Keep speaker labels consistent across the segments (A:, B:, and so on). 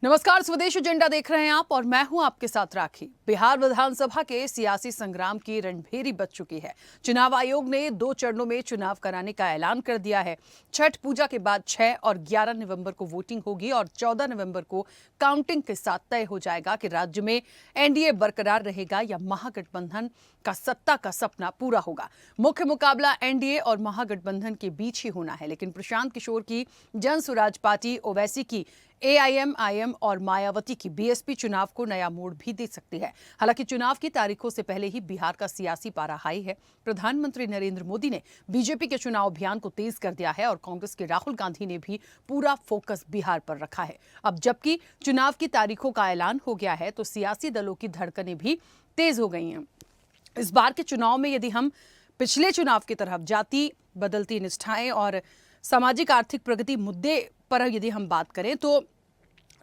A: नमस्कार, स्वदेश एजेंडा देख रहे हैं आप और मैं हूं आपके साथ राखी। बिहार विधानसभा के सियासी संग्राम की रणभेरी बज चुकी है। चुनाव आयोग ने 2 चरणों में चुनाव कराने का ऐलान कर दिया है। छठ पूजा के बाद 6 और 11 नवंबर को वोटिंग होगी और 14 नवंबर को काउंटिंग के साथ तय हो जाएगा कि राज्य में एनडीए बरकरार रहेगा या महागठबंधन का सत्ता का सपना पूरा होगा। मुख्य मुकाबला एनडीए और महागठबंधन के बीच ही होना है, लेकिन प्रशांत किशोर की जन स्वराज पार्टी, ओवैसी की एआईएमआईएम और मायावती की बीएसपी चुनाव को नया मोड़ भी दे सकती है। हालांकि चुनाव की तारीखों से पहले ही बिहार का सियासी पारा हाई है। प्रधानमंत्री नरेंद्र मोदी ने बीजेपी के चुनाव अभियान को तेज कर दिया है और कांग्रेस के राहुल गांधी ने भी पूरा फोकस बिहार पर रखा है। अब जबकि चुनाव की तारीखों का ऐलान हो गया है तो सियासी दलों की धड़कनें भी तेज हो गई हैं। इस बार के चुनाव में यदि हम पिछले चुनाव की तरह जाति, बदलती निष्ठाएं और सामाजिक आर्थिक प्रगति मुद्दे पर यदि हम बात करें तो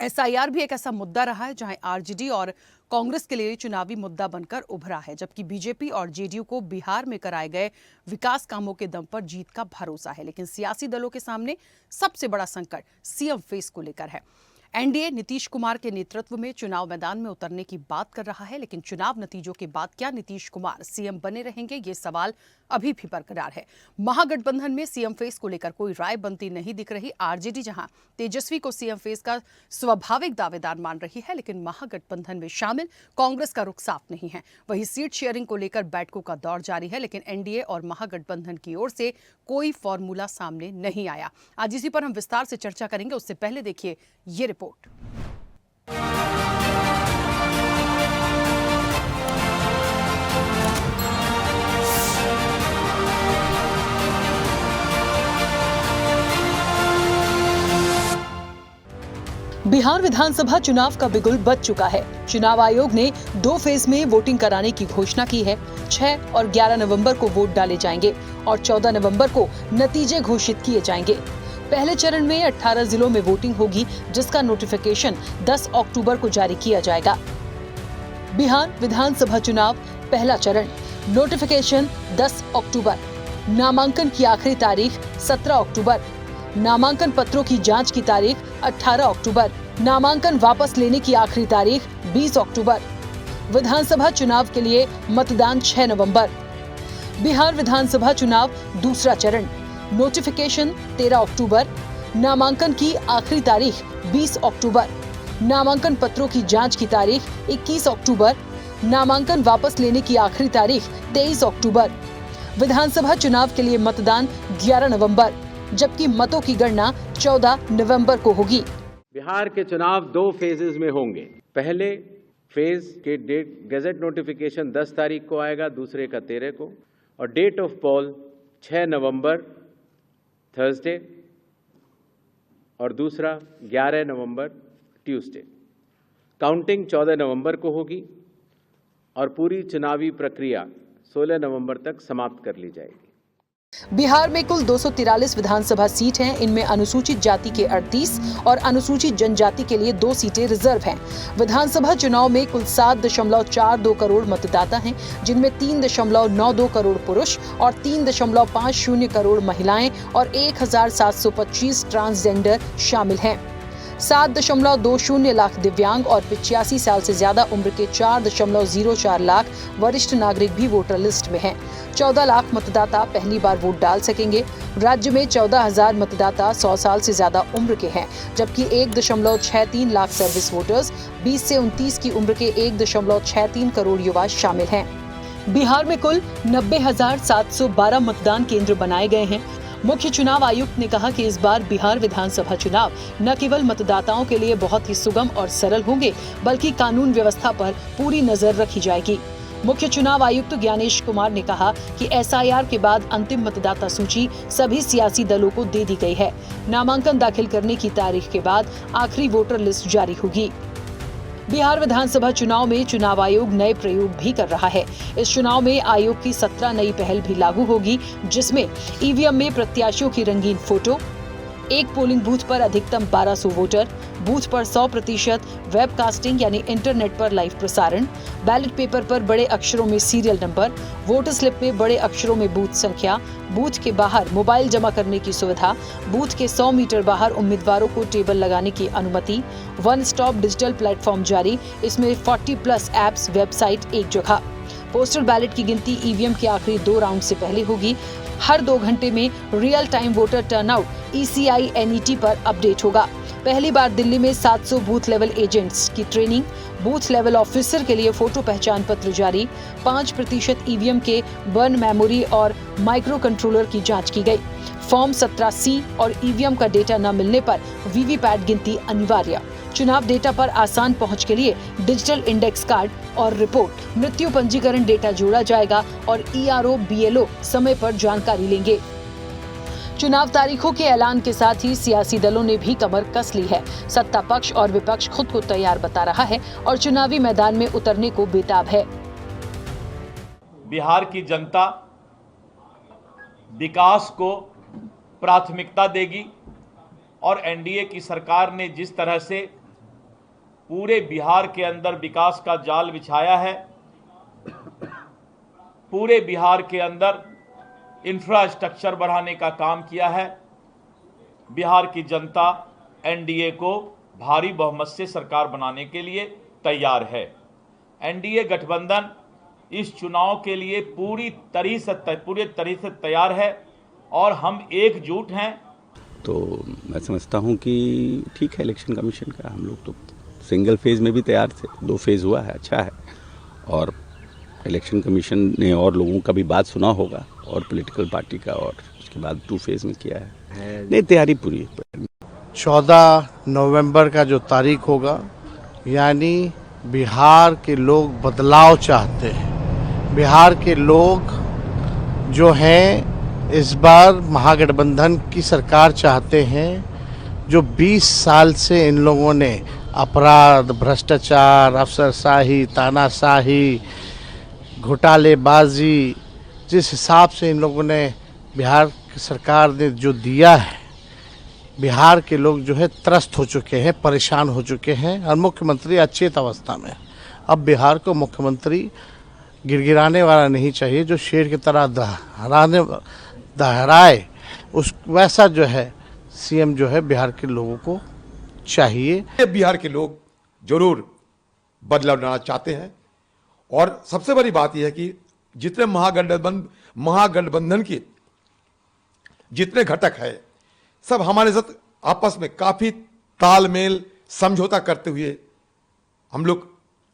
A: एसआईआर भी एक ऐसा मुद्दा रहा है जहां आरजेडी और कांग्रेस के लिए चुनावी मुद्दा बनकर उभरा है, जबकि बीजेपी और जेडीयू को बिहार में कराए गए विकास कामों के दम पर जीत का भरोसा है। लेकिन सियासी दलों के सामने सबसे बड़ा संकट सीएम फेस को लेकर है। एनडीए नीतीश कुमार के नेतृत्व में चुनाव मैदान में उतरने की बात कर रहा है, लेकिन चुनाव नतीजों के बाद क्या नीतीश कुमार सीएम बने रहेंगे, ये सवाल अभी भी बरकरार है। महागठबंधन में सीएम फेस को लेकर कोई राय बनती नहीं दिख रही। आरजेडी जहां तेजस्वी को सीएम फेस का स्वाभाविक दावेदार मान रही है, लेकिन महागठबंधन में शामिल कांग्रेस का रुख साफ नहीं है। वहीं सीट शेयरिंग को लेकर बैठकों का दौर जारी है, लेकिन एनडीए और महागठबंधन की ओर से कोई फॉर्मूला सामने नहीं आया। आज इसी पर हम विस्तार से चर्चा करेंगे। उससे पहले देखिए ये रिपोर्ट। बिहार विधानसभा चुनाव का बिगुल बज चुका है। चुनाव आयोग ने 2 फेज में वोटिंग कराने की घोषणा की है। 6 और 11 नवंबर को वोट डाले जाएंगे और 14 नवंबर को नतीजे घोषित किए जाएंगे। पहले चरण में 18 जिलों में वोटिंग होगी, जिसका नोटिफिकेशन 10 अक्टूबर को जारी किया जाएगा। बिहार विधानसभा चुनाव पहला चरण, नोटिफिकेशन 10 अक्टूबर, नामांकन की आखिरी तारीख 17 अक्टूबर, नामांकन पत्रों की जांच की तारीख 18 अक्टूबर, नामांकन वापस लेने की आखिरी तारीख 20 अक्टूबर। विधानसभा चुनाव के लिए मतदान 6 नवंबर। बिहार विधानसभा चुनाव दूसरा चरण, नोटिफिकेशन 13 अक्टूबर, नामांकन की आखिरी तारीख 20 अक्टूबर, नामांकन पत्रों की जांच की तारीख 21 अक्टूबर, नामांकन वापस लेने की आखिरी तारीख 23 अक्टूबर। विधानसभा चुनाव के लिए मतदान 11 नवंबर, जबकि मतों की गणना 14 नवंबर को होगी।
B: बिहार के चुनाव 2 फेजेस में होंगे। पहले फेज के डेट गैजेट नोटिफिकेशन 10 तारीख को आएगा, दूसरे का 13 को, और date of poll 6 November Thursday और दूसरा 11 नवंबर ट्यूसडे। काउंटिंग 14 नवंबर को होगी और पूरी चुनावी प्रक्रिया 16 नवंबर तक समाप्त कर ली जाएगी।
A: बिहार में कुल 243 विधानसभा सीट हैं। इनमें अनुसूचित जाति के 38 और अनुसूचित जनजाति के लिए 2 सीटें रिजर्व हैं। विधानसभा चुनाव में कुल 7.42 करोड़ मतदाता हैं, जिनमें 3.92 करोड़ पुरुष और 3.50 करोड़ महिलाएं और 1725 ट्रांसजेंडर शामिल हैं। 7.20 लाख दिव्यांग और 85 साल से ज्यादा उम्र के 4.04 लाख वरिष्ठ नागरिक भी वोटर लिस्ट में हैं। 14 लाख मतदाता पहली बार वोट डाल सकेंगे। राज्य में 14,000 मतदाता 100 साल से ज्यादा उम्र के हैं, जबकि 1.63 लाख सर्विस वोटर्स 20 से 29 की उम्र के 1.63 करोड़ युवा शामिल हैं। बिहार में कुल 90,712 मतदान केंद्र बनाए गए हैं। मुख्य चुनाव आयुक्त ने कहा कि इस बार बिहार विधानसभा चुनाव न केवल मतदाताओं के लिए बहुत ही सुगम और सरल होंगे, बल्कि कानून व्यवस्था पर पूरी नजर रखी जाएगी। मुख्य चुनाव आयुक्त ज्ञानेश कुमार ने कहा कि एसआईआर के बाद अंतिम मतदाता सूची सभी सियासी दलों को दे दी गई है। नामांकन दाखिल करने की तारीख के बाद आखिरी वोटर लिस्ट जारी होगी। बिहार विधानसभा चुनाव में चुनाव आयोग नए प्रयोग भी कर रहा है। इस चुनाव में आयोग की 17 नई पहल भी लागू होगी, जिसमें ईवीएम में प्रत्याशियों की रंगीन फोटो, एक पोलिंग बूथ पर अधिकतम 1200 वोटर, बूथ पर 100% वेबकास्टिंग यानी इंटरनेट पर लाइव प्रसारण, बैलेट पेपर पर बड़े अक्षरों में सीरियल नंबर, वोटर स्लिप में बड़े अक्षरों में बूथ संख्या, बूथ के बाहर मोबाइल जमा करने की सुविधा, बूथ के 100 मीटर बाहर उम्मीदवारों को टेबल लगाने की अनुमति, वन स्टॉप डिजिटल प्लेटफॉर्म जारी, इसमें 40+ एप्स, वेबसाइट एक जगह। पोस्टल बैलेट की गिनती ईवीएम के आखिरी 2 राउंड से पहले होगी। हर 2 घंटे में real time voter turnout ECI NET पर अपडेट होगा। पहली बार दिल्ली में 700 बूथ लेवल एजेंट्स की ट्रेनिंग, बूथ लेवल ऑफिसर के लिए फोटो पहचान पत्र जारी, 5% ईवीएम के बर्न मेमोरी और माइक्रो कंट्रोलर की जांच की गई। फॉर्म 17C और ईवीएम का डेटा न मिलने पर वीवीपैट गिनती अनिवार्य। चुनाव डेटा पर आसान पहुंच के लिए डिजिटल इंडेक्स कार्ड और रिपोर्ट, मृत्यु पंजीकरण डेटा जोड़ा जाएगा और ERO BLO समय पर जानकारी लेंगे। चुनाव तारीखों के ऐलान के साथ ही सियासी दलों ने भी कमर कस ली है। सत्ता पक्ष और विपक्ष खुद को तैयार बता रहा है और चुनावी मैदान में उतरने को बेताब है।
C: बिहार की जनता विकास को प्राथमिकता देगी और एनडीए की सरकार ने जिस तरह से पूरे बिहार के अंदर विकास का जाल बिछाया है, पूरे बिहार के अंदर इंफ्रास्ट्रक्चर बढ़ाने का काम किया है, बिहार की जनता एनडीए को भारी बहुमत से सरकार बनाने के लिए तैयार है। एनडीए गठबंधन इस चुनाव के लिए पूरी तरह से तैयार है और हम एकजुट हैं।
D: तो मैं समझता हूं कि ठीक है, इलेक्शन कमीशन का हम लोग तो सिंगल फेज में भी तैयार थे, 2 फेज हुआ है, अच्छा है। और इलेक्शन कमीशन ने और लोगों का भी बात सुना होगा और पॉलिटिकल पार्टी का, और उसके बाद 2 फेज में किया है। नहीं, तैयारी पूरी है।
E: 14 नवंबर का जो तारीख होगा, यानी बिहार के लोग बदलाव चाहते हैं। बिहार के लोग जो हैं इस बार महागठबंधन की सरकार चाहते हैं। जो 20 साल से इन लोगों ने अपराध, भ्रष्टाचार, अफसरशाही, तानाशाही, घोटालेबाजी, जिस हिसाब से इन लोगों ने बिहार की सरकार ने जो दिया है, बिहार के लोग जो है त्रस्त हो चुके हैं, परेशान हो चुके हैं और मुख्यमंत्री अचेत अवस्था में। अब बिहार को मुख्यमंत्री गिड़गिड़ाने वाला नहीं चाहिए, जो शेर की तरह दहराए, उस वैसा जो है सीएम जो है बिहार के लोगों को चाहिए।
F: बिहार के लोग जरूर बदलाव लाना चाहते हैं और सबसे बड़ी बात यह है कि जितने महागठबंधन के जितने घटक है, सब हमारे साथ आपस में काफी तालमेल समझौता करते हुए हम लोग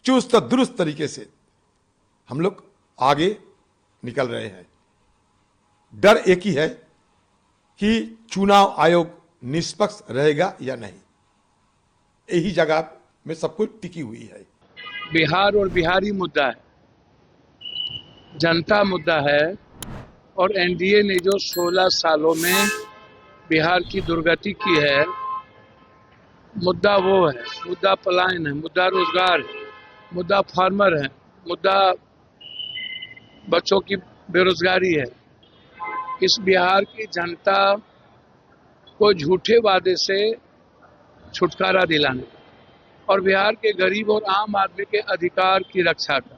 F: चुस्त दुरुस्त तरीके से हम लोग आगे निकल रहे हैं। डर एक ही है कि चुनाव आयोग निष्पक्ष रहेगा या नहीं, यही जगह में सब कुछ टिकी हुई है।
G: बिहार और बिहारी मुद्दा है, जनता मुद्दा है और एनडीए ने जो 16 सालों में बिहार की दुर्गति की है, मुद्दा वो है। मुद्दा पलायन है, मुद्दा रोजगार है, मुद्दा फार्मर है, मुद्दा बच्चों की बेरोजगारी है। इस बिहार की जनता को झूठे वादे से छुटकारा दिलाने और बिहार के गरीब और आम आदमी के अधिकार की रक्षा का।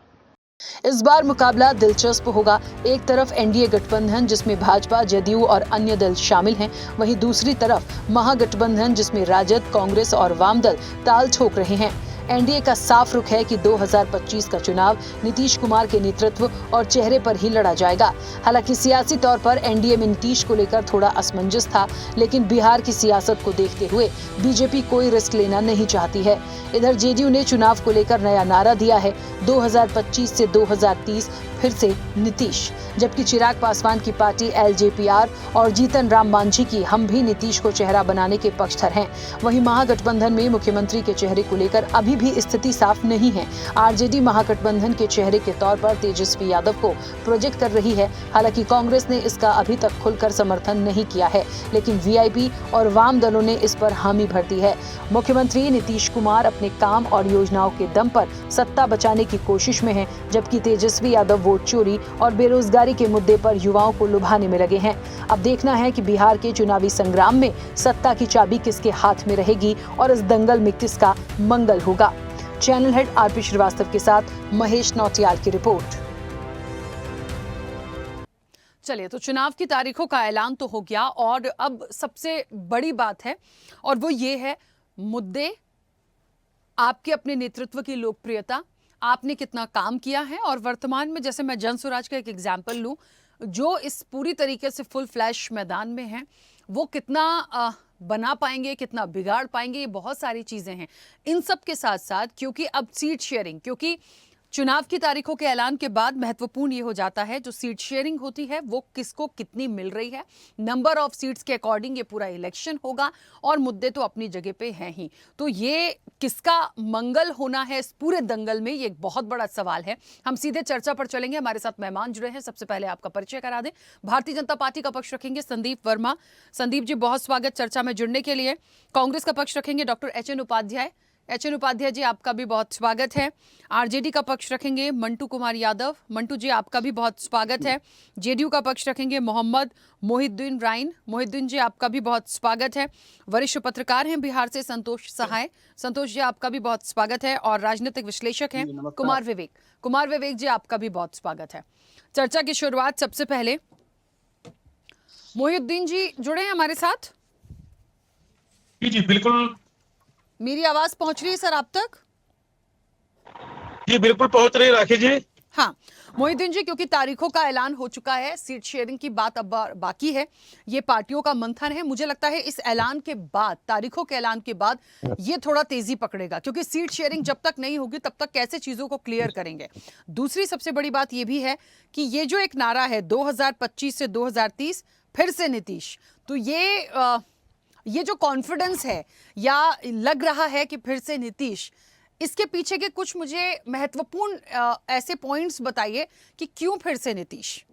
A: इस बार मुकाबला दिलचस्प होगा। एक तरफ एनडीए गठबंधन जिसमें भाजपा, जदयू और अन्य दल शामिल हैं, वहीं दूसरी तरफ महागठबंधन जिसमें राजद, कांग्रेस और वाम दल ताल ठोक रहे हैं। एनडीए का साफ रुख है कि 2025 का चुनाव नीतीश कुमार के नेतृत्व और चेहरे पर ही लड़ा जाएगा। हालांकि सियासी तौर पर एनडीए में नीतीश को लेकर थोड़ा असमंजस था, लेकिन बिहार की सियासत को देखते हुए बीजेपी कोई रिस्क लेना नहीं चाहती है। इधर जेडीयू ने चुनाव को लेकर नया नारा दिया है, 2025 से 2030 फिर से नीतीश। जबकि चिराग पासवान की पार्टी LJPR और जीतन राम मांझी की हम भी नीतीश को चेहरा बनाने के पक्षधर हैं। वहीं महागठबंधन में मुख्यमंत्री के चेहरे को लेकर अभी अभी भी स्थिति साफ नहीं है। आरजेडी महागठबंधन के चेहरे के तौर पर तेजस्वी यादव को प्रोजेक्ट कर रही है। हालांकि कांग्रेस ने इसका अभी तक खुलकर समर्थन नहीं किया है, लेकिन वीआईपी और वाम दलों ने इस पर हामी भर दी है। मुख्यमंत्री नीतीश कुमार अपने काम और योजनाओं के दम पर सत्ता बचाने की कोशिश में हैं, जबकि तेजस्वी यादव वोट चोरी और बेरोजगारी के मुद्दे पर युवाओं को लुभाने में लगे हैं। अब देखना है कि बिहार के चुनावी संग्राम में सत्ता की चाबी किसके हाथ में रहेगी और इस दंगल में किसका मंगल होगा। चैनल हेड आरपी श्रीवास्तव के साथ महेश नौटियाल की रिपोर्ट। चलिए, तो चुनाव की तारीखों का ऐलान तो हो गया और अब सबसे बड़ी बात है और वो ये है मुद्दे, आपके अपने नेतृत्व की लोकप्रियता, आपने कितना काम किया है और वर्तमान में, जैसे मैं जनसुराज का एक एग्जाम्पल लूं, जो इस पूरी तरीके से फुल फ्लैश मैदान में है, वो कितना बना पाएंगे, कितना बिगाड़ पाएंगे, ये बहुत सारी चीजें हैं। इन सब के साथ साथ क्योंकि अब सीट शेयरिंग, क्योंकि चुनाव की तारीखों के ऐलान के बाद महत्वपूर्ण ये हो जाता है जो सीट शेयरिंग होती है वो किसको कितनी मिल रही है, नंबर ऑफ सीट्स के अकॉर्डिंग ये पूरा इलेक्शन होगा और मुद्दे तो अपनी जगह पे हैं ही। तो ये किसका मंगल होना है इस पूरे दंगल में, ये एक बहुत बड़ा सवाल है। हम सीधे चर्चा पर चलेंगे। हमारे साथ मेहमान जुड़े हैं। सबसे पहले आपका परिचय करा दें। भारतीय जनता पार्टी का पक्ष रखेंगे संदीप वर्मा। संदीप जी, बहुत स्वागत चर्चा में जुड़ने के लिए। कांग्रेस का पक्ष रखेंगे doctor H N Upadhyay. H N. Upadhyay ji, आपका भी बहुत स्वागत है। आरजेडी का पक्ष रखेंगे मंटू कुमार यादव। मंटू जी, आपका भी बहुत स्वागत है। जेडीयू का पक्ष रखेंगे मोहम्मद मोहिद्दीन राइन। मोहिद्दीन जी, आपका भी बहुत स्वागत है। वरिष्ठ पत्रकार हैं बिहार से संतोष सहाय। संतोष जी, आपका भी बहुत स्वागत है। और राजनीतिक विश्लेषक हैं कुमार विवेक। कुमार विवेक जी, आपका भी बहुत स्वागत है। चर्चा की शुरुआत सबसे पहले मोहिद्दीन जी जुड़े हैं हमारे साथ।
H: जी बिल्कुल।
A: मेरी आवाज पहुंच रही है सर आप तक?
H: जी बिल्कुल पहुंच रही है राखी जी।
A: हाँ मोहिद्दीन जी, क्योंकि तारीखों का ऐलान हो चुका है, सीट शेयरिंग की बात अब बाकी है, ये पार्टियों का मंथन है। मुझे लगता है इस ऐलान के बाद, तारीखों के ऐलान के बाद ये थोड़ा तेजी पकड़ेगा, क्योंकि सीट शेयरिंग जब तक नहीं होगी तब तक कैसे चीजों को क्लियर करेंगे। दूसरी सबसे बड़ी बात ये भी है कि ये जो एक नारा है 2025 से 2030 फिर से नीतीश, तो ये जो कॉन्फिडेंस है या लग रहा है कि फिर से नीतीश, इसके पीछे के कुछ मुझे महत्वपूर्ण ऐसे पॉइंट्स बताइए कि क्यों फिर से नीतीश।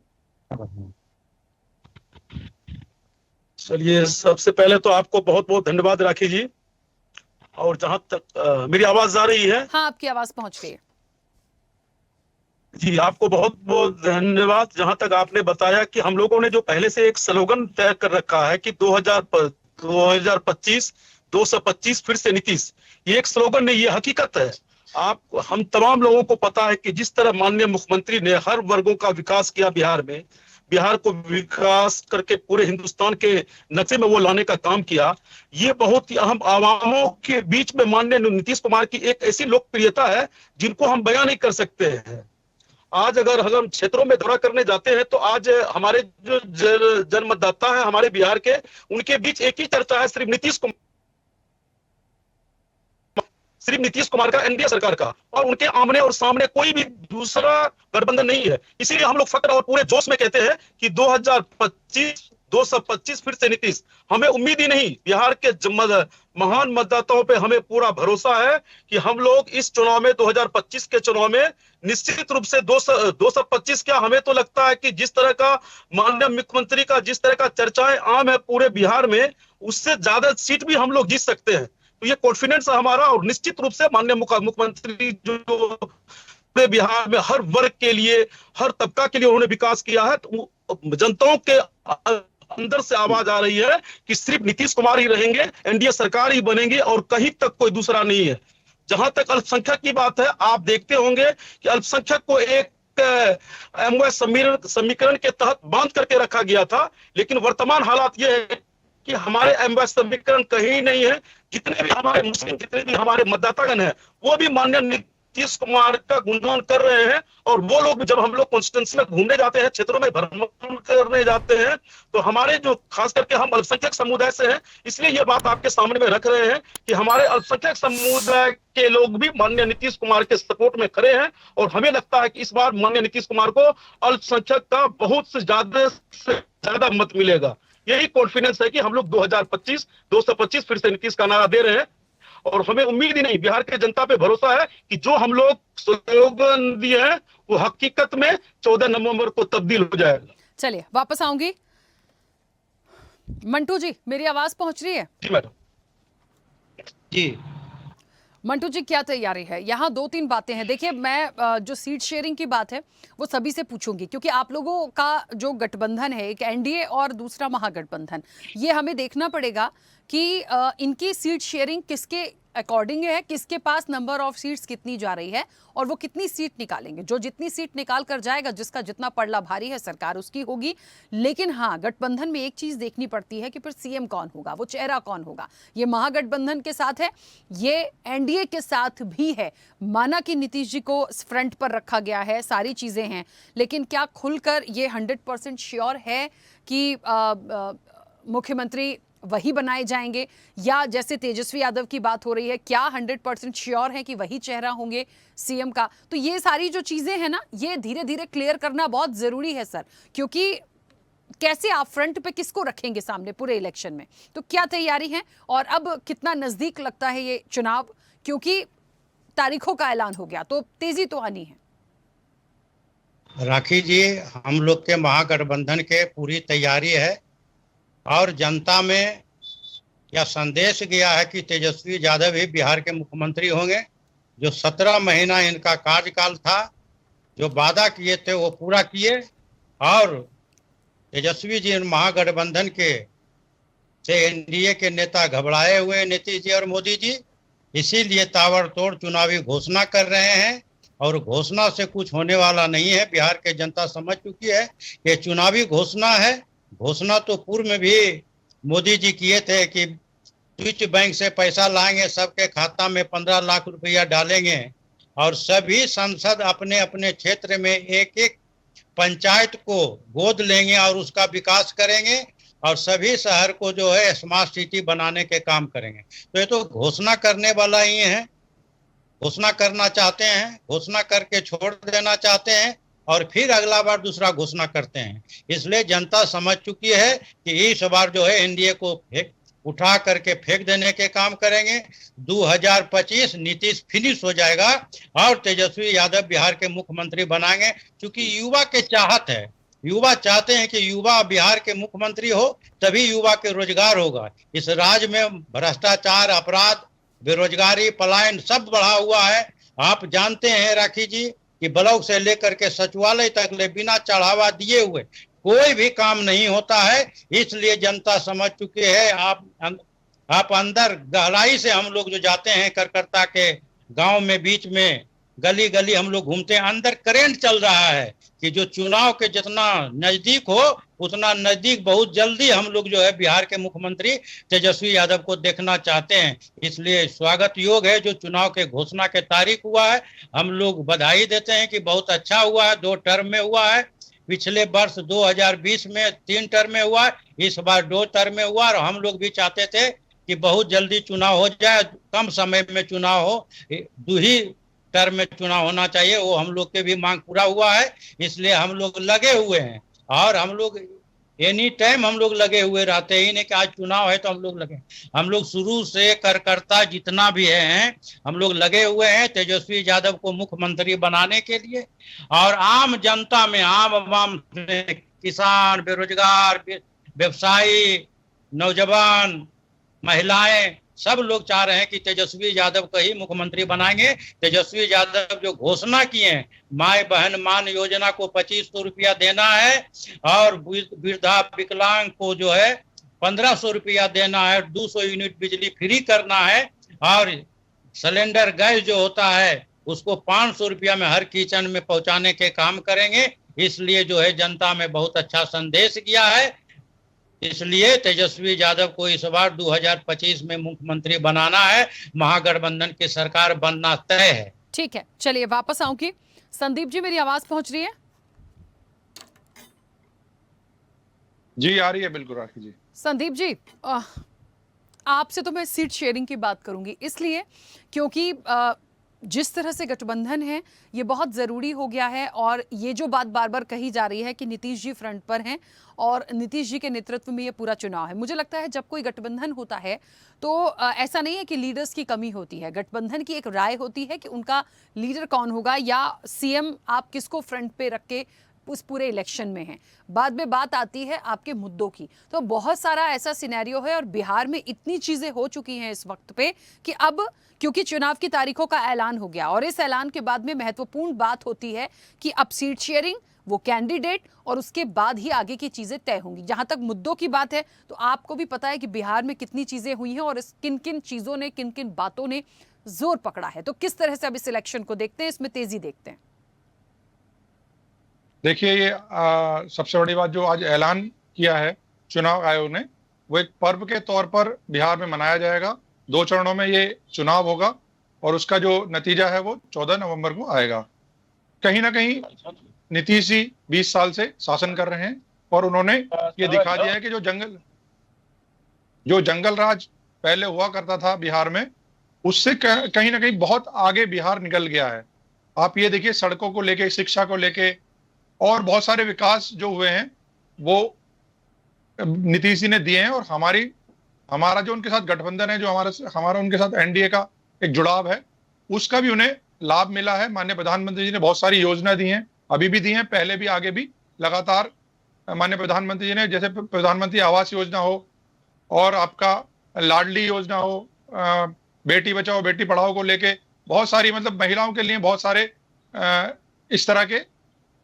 H: चलिए, सबसे पहले तो आपको बहुत बहुत धन्यवाद राखी जी। और जहां तक मेरी आवाज आ रही है?
A: हाँ, आपकी आवाज पहुंच रही है
H: जी। आपको बहुत बहुत धन्यवाद। जहां तक आपने बताया कि हम लोगों ने जो पहले से एक स्लोगन तय कर रखा है कि 2025 225 फिर से नीतीश, ये एक स्लोगन नहीं, ये हकीकत है। हम तमाम लोगों को पता है कि जिस तरह माननीय मुख्यमंत्री ने हर वर्गों का विकास किया बिहार में, बिहार को विकास करके पूरे हिंदुस्तान के नक्शे में वो लाने का काम किया, ये बहुत ही अहम आवामों के बीच में माननीय नीतीश कुमार की एक ऐसी लोकप्रियता है जिनको हम बयान नहीं कर सकते हैं। आज अगर हम क्षेत्रों में दौरा करने जाते हैं तो आज हमारे जो जन मतदाता है हमारे बिहार के, उनके बीच एक ही चर्चा है, सिर्फ नीतीश कुमार का, एनडीए सरकार का, और उनके आमने और सामने कोई भी दूसरा गठबंधन नहीं है। इसीलिए हम लोग फक्र और पूरे जोश में कहते हैं कि 225 फिर से नीतीश। हमें उम्मीद ही नहीं, बिहार के महान मतदाताओं पे हमें पूरा भरोसा है कि हम लोग इस चुनाव में 2025 के चुनाव में निश्चित रूप से 225 क्या, हमें तो लगता है कि जिस तरह का माननीय मुख्यमंत्री का जिस तरह का चर्चाएं आम है पूरे बिहार में, उससे ज्यादा सीट भी हम लोग जीत सकते हैं। तो ये कॉन्फिडेंस है हमारा। और निश्चित रूप से माननीय मुख्यमंत्री जो पूरे बिहार में हर वर्ग के लिए, हर तबका के लिए उन्होंने विकास किया है, तो जनताओं के अंदर से आवाज आ रही है कि सिर्फ नीतीश कुमार ही रहेंगे, एनडीए सरकार ही बनेंगे और कहीं तक कोई दूसरा नहीं है। जहां तक अल्पसंख्यक की बात है, आप देखते होंगे कि अल्पसंख्यक को एक एमओएस समीकरण के तहत बांध करके रखा गया था, लेकिन वर्तमान हालात ये है कि हमारे एमओएस समीकरण कहीं नहीं है। जितने भी हमारे मुस्लिम, जितने भी हमारे मतदातागण हैं, वो भी माननीय नीतीश कुमार का गुणगान कर रहे हैं। और वो लोग जब हम लोग कॉन्स्टिट्यूंसी में घूमने जाते हैं, क्षेत्रों में भ्रमण करने जाते हैं, तो हमारे जो खास करके हम अल्पसंख्यक समुदाय से हैं, इसलिए ये बात आपके सामने में रख रहे हैं कि हमारे अल्पसंख्यक समुदाय के लोग भी माननीय नीतीश कुमार के सपोर्ट में खड़े हैं। और हमें लगता है कि इस बार माननीय नीतीश कुमार को अल्पसंख्यक का बहुत से ज्यादा मत मिलेगा। यही कॉन्फिडेंस है कि हम लोग 225 फिर से नीतीश का नारा दे रहे हैं। और हमें उम्मीद ही नहीं, बिहार की जनता पे भरोसा है कि जो हम लोग स्लोगन दिए हैं वो हकीकत में 14 नवंबर को तब्दील हो जाएगा।
A: चलिए वापस आऊंगी। मंटू जी, मेरी आवाज पहुंच रही है?
H: जी मैडम।
I: जी
A: मंटू जी, क्या तैयारी है? यहाँ दो तीन बातें हैं। देखिए, मैं जो सीट शेयरिंग की बात है वो सभी से पूछूंगी, क्योंकि आप लोगों का जो गठबंधन है, एक एनडीए और दूसरा महागठबंधन, ये हमें देखना पड़ेगा कि इनकी सीट शेयरिंग किसके अकॉर्डिंग है, किसके पास नंबर ऑफ सीट्स कितनी जा रही है और वो कितनी सीट निकालेंगे। जो जितनी सीट निकाल कर जाएगा, जिसका जितना पड़ला भारी है, सरकार उसकी होगी। लेकिन हाँ, गठबंधन में एक चीज देखनी पड़ती है कि फिर सीएम कौन होगा, वो चेहरा कौन होगा। ये महागठबंधन के साथ है, ये एनडीए के साथ भी है। माना कि नीतीश जी को फ्रंट पर रखा गया है, सारी चीजें हैं, लेकिन क्या खुलकर ये 100% श्योर है कि मुख्यमंत्री वही बनाए जाएंगे, या जैसे तेजस्वी यादव की बात हो रही है, क्या 100% श्योर है कि वही चेहरा होंगे सीएम का? तो ये सारी जो चीजें हैं ना, ये धीरे धीरे क्लियर करना बहुत जरूरी है सर, क्योंकि कैसे आप फ्रंट पे किसको रखेंगे सामने पूरे इलेक्शन में। तो क्या तैयारी है और अब कितना नजदीक लगता है ये चुनाव, क्योंकि तारीखों का ऐलान हो गया तो तेजी तो आनी है।
I: राखी जी, हम लोग के महागठबंधन के पूरी तैयारी है और जनता में यह संदेश गया है कि तेजस्वी यादव ही बिहार के मुख्यमंत्री होंगे। जो 17 महीना इनका कार्यकाल था, जो वादा किए थे वो पूरा किए, और तेजस्वी जी महागठबंधन के से एनडीए के नेता घबराए हुए नीतीश जी और मोदी जी, इसीलिए ताबड़तोड़ चुनावी घोषणा कर रहे हैं। और घोषणा से कुछ होने वाला नहीं है, बिहार के जनता समझ चुकी है कि चुनावी घोषणा है। घोषणा तो पूर्व में भी मोदी जी किए थे कि स्विच बैंक से पैसा लाएंगे, सबके खाता में 15 लाख रुपया डालेंगे और सभी सांसद अपने अपने क्षेत्र में एक एक पंचायत को गोद लेंगे और उसका विकास करेंगे और सभी शहर को जो है स्मार्ट सिटी बनाने के काम करेंगे। तो ये तो घोषणा करने वाला ही है, घोषणा करना चाहते हैं, घोषणा करके छोड़ देना चाहते हैं और फिर अगला बार दूसरा घोषणा करते हैं। इसलिए जनता समझ चुकी है कि इस बार जो है एनडीए को उठा करके फेंक देने के काम करेंगे। 2025 नीतीश फिनिश हो जाएगा और तेजस्वी यादव बिहार के मुख्यमंत्री बनाएंगे, क्योंकि युवा के चाहत है। युवा चाहते हैं कि युवा बिहार के मुख्यमंत्री हो, तभी युवा के रोजगार होगा। इस राज्य में भ्रष्टाचार, अपराध, बेरोजगारी, पलायन सब बढ़ा हुआ है। आप जानते हैं राखी जी कि ब्लॉक से लेकर के सचिवालय तक ले बिना चढ़ावा दिए हुए कोई भी काम नहीं होता है। इसलिए जनता समझ चुके हैं। आप अंदर गहराई से हम लोग जो जाते हैं करकर्ता के गांव में, बीच में गली गली हम लोग घूमते हैं, अंदर करंट चल रहा है कि जो चुनाव के जितना नजदीक हो उतना नजदीक बहुत जल्दी हम लोग जो है बिहार के मुख्यमंत्री तेजस्वी यादव को देखना चाहते हैं। इसलिए स्वागत योग है जो चुनाव के घोषणा के तारीख हुआ है। हम लोग बधाई देते हैं कि बहुत अच्छा हुआ है, 2 टर्म में हुआ है। पिछले वर्ष 2020 में 3 टर्म में हुआ, इस बार 2 टर्म में हुआ। और हम लोग भी चाहते थे कि बहुत जल्दी चुनाव हो जाए, कम समय में चुनाव हो, 2 ही टर्म में चुनाव होना चाहिए। वो हम लोग के भी मांग पूरा हुआ है, इसलिए हम लोग लगे हुए हैं। और हम लोग एनी टाइम हम लोग लगे हुए रहते ही नहीं कि आज चुनाव है तो हम लोग लगे। हम लोग शुरू से करकर्ता जितना भी है हम लोग लगे हुए हैं तेजस्वी यादव को मुख्यमंत्री बनाने के लिए। और आम जनता में, आम आवाम, किसान, बेरोजगार, व्यवसायी, नौजवान, महिलाएं, सब लोग चाह रहे हैं कि तेजस्वी यादव को ही मुख्यमंत्री बनाएंगे। तेजस्वी यादव जो घोषणा किए हैं, माए बहन मान योजना को 2500 रुपया देना है और वृद्धा विकलांग को जो है 1500 रुपया देना है, 200 यूनिट बिजली फ्री करना है और सिलेंडर गैस जो होता है उसको 500 रुपया में हर किचन में पहुंचाने के काम करेंगे। इसलिए जो है जनता में बहुत अच्छा संदेश गया है। इसलिए तेजस्वी यादव को इस बार 2025 में मुख्यमंत्री बनाना है। महागठबंधन की सरकार बनना तय है।
A: ठीक है, चलिए वापस आऊंगी। संदीप जी, मेरी आवाज पहुंच रही है?
J: जी आ रही है, बिल्कुल राखी जी।
A: संदीप जी, आपसे तो मैं सीट शेयरिंग की बात करूंगी, इसलिए क्योंकि जिस तरह से गठबंधन है ये बहुत ज़रूरी हो गया है, और ये जो बात बार बार कही जा रही है कि नीतीश जी फ्रंट पर हैं और नीतीश जी के नेतृत्व में ये पूरा चुनाव है, मुझे लगता है जब कोई गठबंधन होता है तो ऐसा नहीं है कि लीडर्स की कमी होती है। गठबंधन की एक राय होती है कि उनका लीडर कौन होगा या सीएम आप किसको फ्रंट पे रख के उस पूरे इलेक्शन में हैं। बाद में बात आती है आपके मुद्दों की। तो बहुत सारा ऐसा सिनेरियो है और बिहार में इतनी चीजें हो चुकी हैं इस वक्त पे कि अब क्योंकि चुनाव की तारीखों का ऐलान हो गया और इस ऐलान के बाद में महत्वपूर्ण बात होती है कि अब सीट शेयरिंग, वो कैंडिडेट और उसके बाद ही आगे की चीजें तय होंगी। जहां तक मुद्दों की बात है तो आपको भी पता है कि बिहार में कितनी चीजें हुई हैं और किन किन चीजों ने, किन किन बातों ने जोर पकड़ा है। तो किस तरह से अब इस इलेक्शन को देखते हैं, इसमें तेजी देखते हैं?
J: देखिए, ये सबसे बड़ी बात जो आज ऐलान किया है चुनाव आयोग ने, वो एक पर्व के तौर पर बिहार में मनाया जाएगा। 2 चरणों में ये चुनाव होगा और उसका जो नतीजा है वो 14 नवंबर को आएगा। कहीं ना कहीं नीतीश जी 20 साल से शासन कर रहे हैं और उन्होंने ये दिखा दिया है कि जो जंगल राज पहले हुआ करता था बिहार में, उससे कहीं ना कहीं बहुत आगे बिहार निकल गया है। आप ये देखिए, सड़कों को लेके, शिक्षा को लेके और बहुत सारे विकास जो हुए हैं वो नीतीश जी ने दिए हैं। और हमारा जो उनके साथ गठबंधन है, जो हमारा उनके साथ एनडीए का एक जुड़ाव है, उसका भी उन्हें लाभ मिला है। माननीय प्रधानमंत्री जी ने बहुत सारी योजना दी हैं, अभी भी दी हैं, पहले भी, आगे भी लगातार माननीय प्रधानमंत्री जी ने, जैसे प्रधानमंत्री आवास योजना हो और आपका लाडली योजना हो, बेटी बचाओ बेटी पढ़ाओ को लेके बहुत सारी, मतलब महिलाओं के लिए बहुत सारे इस तरह के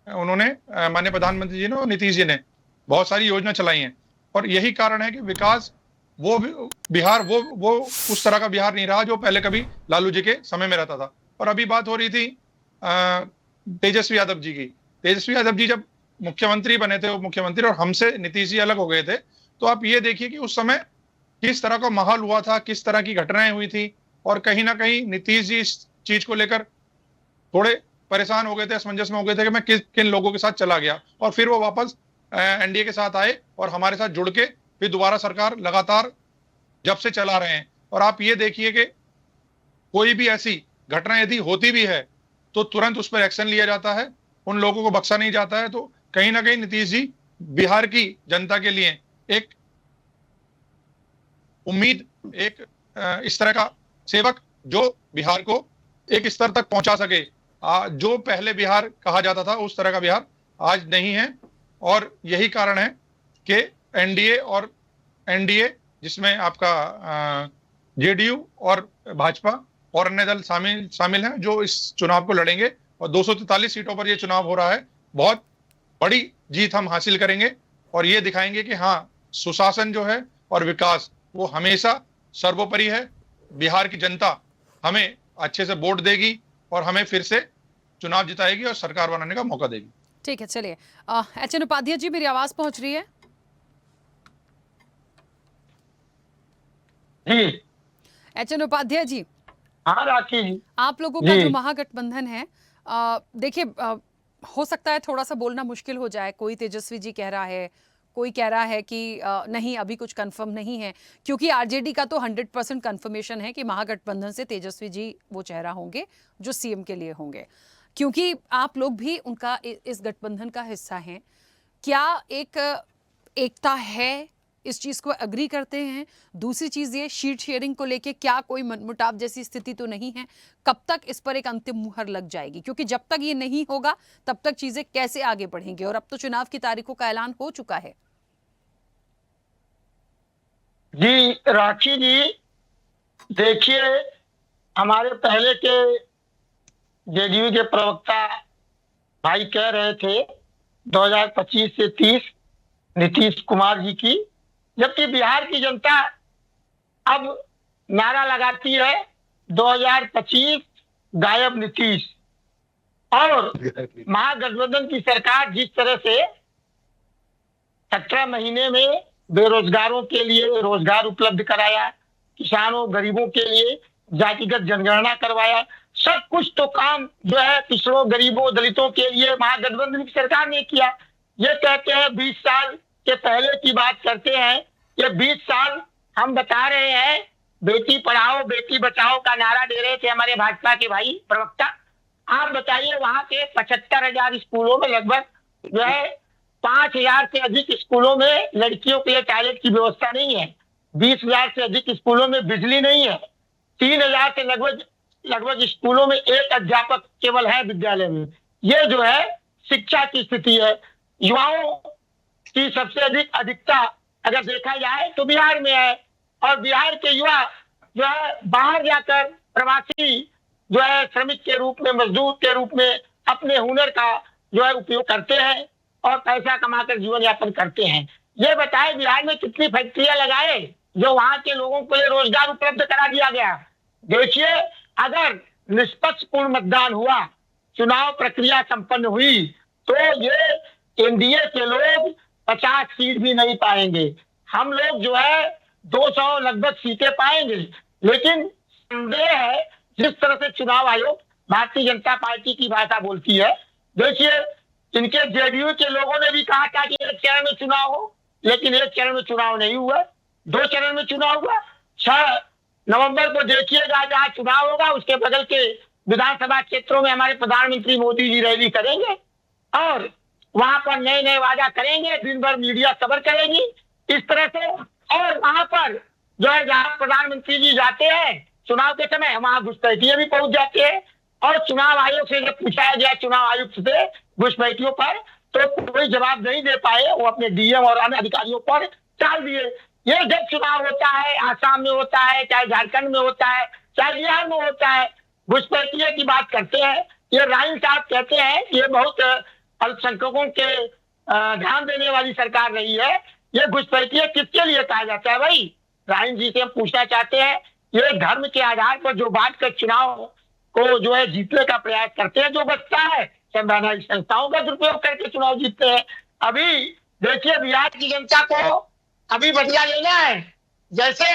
J: उन्होंने, माननीय प्रधानमंत्री जी ने और नीतीश जी ने बहुत सारी योजना चलाई हैं। और यही कारण है कि विकास बिहार वो उस तरह का बिहार नहीं रहा जो पहले कभी लालू जी के समय में रहता था। और अभी बात हो रही थी तेजस्वी यादव जी की। तेजस्वी यादव जी जब मुख्यमंत्री बने थे, उप मुख्यमंत्री, और हमसे नीतीश जी अलग हो गए थे, तो आप ये देखिए कि उस समय किस तरह का माहौल हुआ था, किस तरह की घटनाएं हुई थी। और कहीं ना कहीं नीतीश जी इस चीज को लेकर थोड़े परेशान हो गए थे, असमंजस में हो गए थे कि मैं किन लोगों के साथ चला गया। और फिर वो वापस एनडीए के साथ आए और हमारे साथ जुड़ के फिर दोबारा सरकार लगातार जब से चला रहे हैं। और आप ये देखिए कि कोई भी ऐसी घटना यदि होती भी है तो तुरंत उस पर एक्शन लिया जाता है, उन लोगों को बख्शा नहीं जाता है। तो कहीं ना कहीं नीतीश जी बिहार की जनता के लिए एक उम्मीद, एक इस तरह का सेवक जो बिहार को एक स्तर तक पहुंचा सके। जो पहले बिहार कहा जाता था उस तरह का बिहार आज नहीं है। और यही कारण है कि एनडीए जिसमें आपका जेडीयू और भाजपा और अन्य दल शामिल हैं जो इस चुनाव को लड़ेंगे। और 243 सीटों पर यह चुनाव हो रहा है। बहुत बड़ी जीत हम हासिल करेंगे और ये दिखाएंगे कि हाँ, सुशासन जो है और विकास वो हमेशा सर्वोपरि है। बिहार की जनता हमें अच्छे से वोट देगी और हमें फिर से चुनाव जिताएगी और सरकार बनाने का मौका देगी।
A: ठीक है, चलिए एचएन उपाध्याय जी, मेरी आवाज पहुंच रही है?
K: जी
A: एचएन उपाध्याय जी,
K: हाँ राखी जी,
A: आप लोगों का जो महागठबंधन है, देखिए हो सकता है थोड़ा सा बोलना मुश्किल हो जाए। कोई तेजस्वी जी कह रहा है, कोई कह रहा है कि नहीं अभी कुछ कंफर्म नहीं है, क्योंकि आरजेडी का तो 100% कंफर्मेशन है कि महागठबंधन से तेजस्वी जी वो चेहरा होंगे जो सीएम के लिए होंगे, क्योंकि आप लोग भी उनका इस गठबंधन का हिस्सा हैं। क्या एकता है, इस चीज को एग्री करते हैं? दूसरी चीज ये शीट शेयरिंग को लेके क्या कोई मनमुटाव जैसी स्थिति तो नहीं है? कब तक इस पर एक अंतिम मुहर लग जाएगी? क्योंकि जब तक ये नहीं होगा तब तक चीजें कैसे आगे बढ़ेंगी? और अब तो चुनाव की तारीखों का ऐलान हो चुका है।
K: जी राखी जी, देखिए, हमारे पहले के जेडीयू के प्रवक्ता भाई कह रहे थे 2025 से 30 नीतीश कुमार जी की, जबकि बिहार की जनता अब नारा लगाती है 2025 गायब नीतीश। और महागठबंधन की सरकार जिस तरह से 17 महीने में बेरोजगारों के लिए रोजगार उपलब्ध कराया, किसानों गरीबों के लिए जातिगत जनगणना करवाया, सब कुछ तो काम जो है पिछड़ों गरीबों दलितों के लिए महागठबंधन की सरकार ने किया। ये कहते हैं 20 साल के पहले की बात करते हैं, ये 20 साल हम बता रहे हैं बेटी पढ़ाओ बेटी बचाओ का नारा दे रहे थे हमारे भाजपा के भाई प्रवक्ता। आप बताइए वहां के 75,000 स्कूलों में लगभग जो है 5,000 से अधिक स्कूलों में लड़कियों के लिए टॉयलेट की व्यवस्था नहीं है। 20,000 से अधिक स्कूलों में बिजली नहीं है। 3,000 से लगभग स्कूलों में एक अध्यापक केवल है विद्यालय में। ये जो है शिक्षा की स्थिति है। युवाओं की सबसे अधिकता अगर देखा जाए तो बिहार में है, और बिहार के युवा जो है बाहर जाकर प्रवासी जो है श्रमिक के रूप में, मजदूर के रूप में अपने हुनर का जो है उपयोग करते हैं और पैसा कमाकर जीवन यापन करते हैं। ये बताए बिहार में कितनी फैक्ट्रियां लगाए जो वहां के लोगों को ये रोजगार उपलब्ध करा दिया गया। देखिए, अगर निष्पक्ष पूर्ण मतदान हुआ, चुनाव प्रक्रिया संपन्न हुई, तो ये एनडीए के लोग 50 सीट भी नहीं पाएंगे। हम लोग जो है 200 लगभग सीटें पाएंगे। लेकिन संदेह है जिस तरह से चुनाव आयोग भारतीय जनता पार्टी की भाषा बोलती है। देखिए, इनके जेडीयू के लोगों ने भी कहा था कि एक चरण में चुनाव हो, लेकिन एक चरण में चुनाव नहीं हुआ, 2 चरण में चुनाव हुआ। 6 नवंबर को देखिएगा जहाँ चुनाव होगा उसके बगल के विधानसभा क्षेत्रों में हमारे प्रधानमंत्री मोदी जी रैली करेंगे और वहां पर नए नए वादा करेंगे, दिन भर मीडिया खबर करेगी इस तरह से। और वहां पर जो है जहाँ प्रधानमंत्री जी जाते हैं चुनाव के समय, वहां घुसपैठिए भी पहुंच जाते हैं। और चुनाव आयोग से जब पूछा गया चुनाव आयुक्त से घुसपैठियों पर, तो कोई जवाब नहीं दे पाए। वो अपने डीएम और अन्य अधिकारियों पर टाल दिए। ये जब चुनाव होता है, आसाम में होता है, चाहे झारखंड में होता है, चाहे बिहार में होता है, घुसपैठिए की बात करते हैं। ये राइन साहब कहते हैं ये बहुत अल्पसंख्यकों के ध्यान देने वाली सरकार रही है। ये घुसपैठिए किसके लिए कहा जाता है भाई? राइन जी से हम पूछना चाहते हैं। ये धर्म के आधार पर जो बात कर चुनाव को जो है जीतने का प्रयास करते हैं, जो बचता है संवैधानिक संस्थाओं का दुरुपयोग करके चुनाव जीतते हैं। अभी देखिए, बिहार की जनता को अभी बदला लेना है। जैसे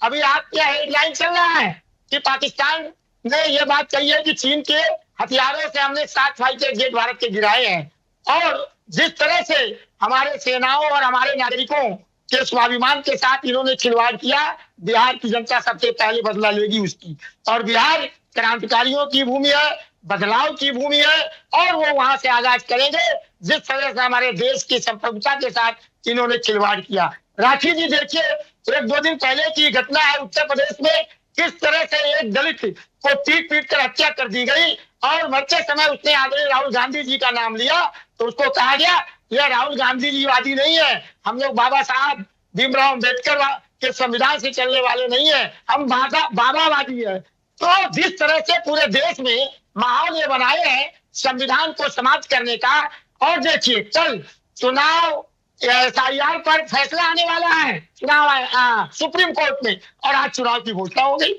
K: अभी आपका हेडलाइन चल रहा है कि पाकिस्तान ने यह बात कही है कि चीन के हथियारों से हमने 7 फाइटर जेट भारत के गिराए हैं। और जिस तरह से हमारे सेनाओं और हमारे नागरिकों के स्वाभिमान के साथ इन्होंने खिलवाड़ किया, बिहार की जनता सबसे पहले बदला लेगी उसकी। और बिहार क्रांतिकारियों की भूमि है, बदलाव की भूमि है, और वो वहां से आगाज करेंगे जिस तरह से हमारे देश की संप्रभुता के साथ इन्होंने खिलवाड़ किया। राखी जी देखिए, 1-2 दिन पहले की घटना है उत्तर प्रदेश में, किस तरह से एक दलित को पीट कर हत्या कर दी गई। और मरते समय उसने आगे राहुल गांधी जी का नाम लिया, तो उसको कहा गया यह राहुल गांधी जी वादी नहीं है, हम लोग बाबा साहब भीमराव अम्बेडकर के संविधान से चलने वाले नहीं है, हम बाबावादी है। तो जिस तरह से पूरे देश में माहौल ये बनाए हैं संविधान को समाप्त करने का। और देखिए, कल चुनाव SIR पर फैसला आने वाला है चुनाव सुप्रीम कोर्ट में, और आज चुनाव की घोषणा हो गई।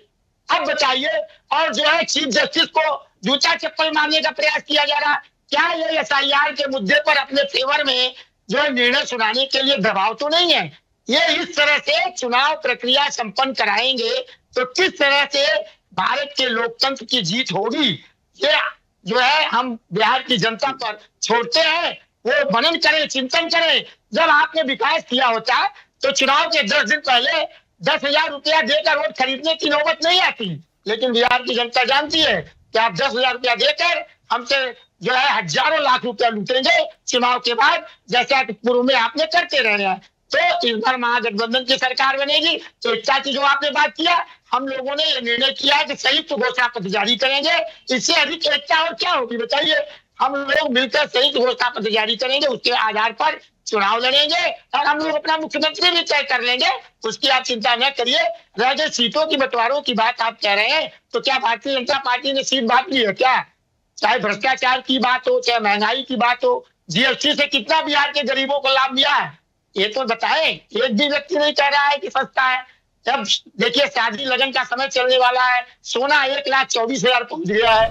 K: अब बताइए, और जो है चीफ जस्टिस को जूता चप्पल मारने का प्रयास किया जा रहा। क्या ये SIR के मुद्दे पर अपने फेवर में जो है निर्णय सुनाने के लिए दबाव तो नहीं है? ये इस तरह से चुनाव प्रक्रिया संपन्न कराएंगे तो किस तरह से भारत के लोकतंत्र की जीत होगी, ये जो है हम बिहार की जनता पर छोड़ते हैं। वो मनन करें, चिंतन करें। जब आपने विकास किया होता तो चुनाव के 10 दिन पहले 10,000 रुपया देकर वोट खरीदने की नौबत नहीं आती। लेकिन बिहार की जनता जानती है कि आप 10,000 रुपया देकर हमसे जो है हजारों लाख रुपया लूटेंगे चुनाव के बाद, जैसा कि पूर्व में आपने करते रहे हैं। तो इस बार महागठबंधन की सरकार बनेगी तो एकता की जो आपने बात किया, हम लोगों ने ये निर्णय किया है कि संयुक्त घोषणा पत्र जारी करेंगे। इससे अधिक एकता और क्या होगी बताइए? हम लोग मिलकर संयुक्त घोषणा पत्र जारी करेंगे, उसके आधार पर चुनाव लड़ेंगे और हम लोग अपना मुख्यमंत्री भी तय कर लेंगे। उसकी आप चिंता न करिए। रह गई सीटों की बंटवारों की बात आप कह रहे हैं, तो क्या भारतीय जनता पार्टी ने सीट बांट ली है क्या? चाहे भ्रष्टाचार की बात हो, चाहे महंगाई की बात हो, GST से कितना बिहार के गरीबों को लाभ मिला है ये तो बताएं। एक भी व्यक्ति नहीं कह रहा है कि सस्ता है। जब देखिए शादी लगन का समय चलने वाला है, सोना 1,24,000 पहुंच गया है।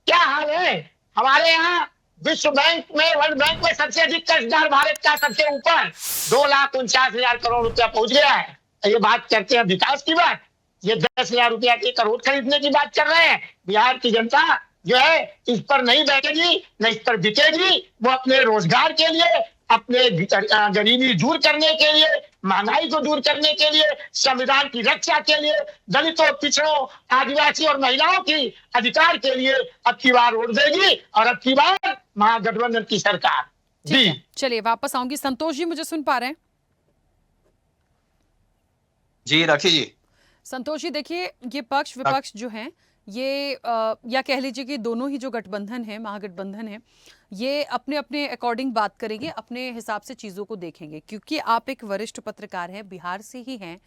K: क्या हाल है हमारे यहाँ? विश्व बैंक में, वर्ल्ड बैंक में सबसे अधिक कर्जदार भारत का, सबसे ऊपर 2,49,000 करोड़ रुपया पहुंच गया है। ये बात करते हैं विकास की बात, ये 10,000 रुपया के करोड़ खरीदने की बात कर रहे हैं। बिहार की जनता जो है इस पर नहीं बैठेगी, न इस पर बिकेगी। वो अपने रोजगार के लिए, अपने गरीबी दूर करने के लिए, महंगाई को दूर करने के लिए, संविधान की रक्षा के लिए, दलितों, पिछड़ों, आदिवासी और महिलाओं की अधिकार के लिए अब की बार वोट देगी और अब की बार महागठबंधन की सरकार।
A: ठीक है, चलिए वापस आऊंगी। संतोष जी मुझे सुन पा रहे हैं?
L: जी राखी जी।
A: संतोष जी देखिए, ये पक्ष विपक्ष जो हैं ये या कह लीजिए कि दोनों ही जो गठबंधन है, महागठबंधन है, ये अपने अपने अकॉर्डिंग बात करेंगे, अपने हिसाब से चीज़ों को देखेंगे। क्योंकि आप एक वरिष्ठ पत्रकार हैं, बिहार से ही हैं,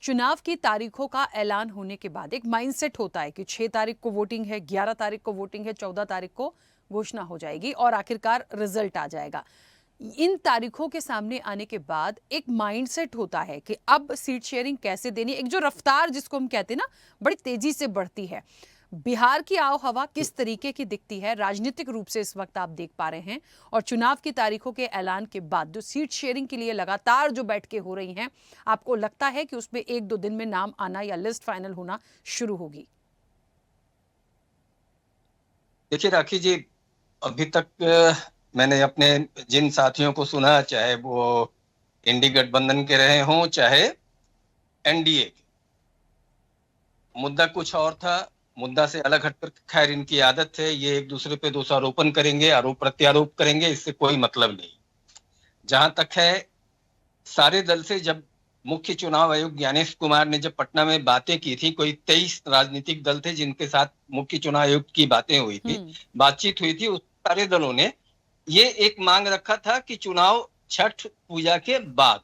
A: चुनाव की तारीखों का ऐलान होने के बाद एक माइंडसेट होता है कि 6 तारीख को वोटिंग है, 11 तारीख को वोटिंग है, 14 तारीख को घोषणा हो जाएगी और आखिरकार रिजल्ट आ जाएगा। इन तारीखों के सामने आने के बाद एक माइंडसेट होता है कि अब सीट शेयरिंग कैसे देनी, एक जो रफ्तार जिसको हम कहते हैं ना, बड़ी तेजी से बढ़ती है। बिहार की आओ हवा किस तरीके की दिखती है राजनीतिक रूप से इस वक्त आप देख पा रहे हैं, और चुनाव की तारीखों के ऐलान के बाद जो सीट शेयरिंग के लिए लगातार जो बैठकें हो रही हैं, आपको लगता है कि उसमें 1-2 दिन में नाम आना या लिस्ट फाइनल होना शुरू होगी?
L: देखिए राखी जी, अभी तक मैंने अपने जिन साथियों को सुना, चाहे वो इंडी गठबंधन के रहे हों चाहे एनडीए के, मुद्दा कुछ और था, मुद्दा से अलग हटकर, खैर इनकी आदत है, ये एक दूसरे पे दोषारोपण करेंगे, आरोप प्रत्यारोप करेंगे, इससे कोई मतलब नहीं। जहां तक है, सारे दल से जब मुख्य चुनाव आयुक्त ज्ञानेश कुमार ने जब पटना में बातें की थी, कोई 23 राजनीतिक दल थे जिनके साथ मुख्य चुनाव आयुक्त की बातें हुई थी, बातचीत हुई थी, उस सारे दलों ने ये एक मांग रखा था कि चुनाव छठ पूजा के बाद,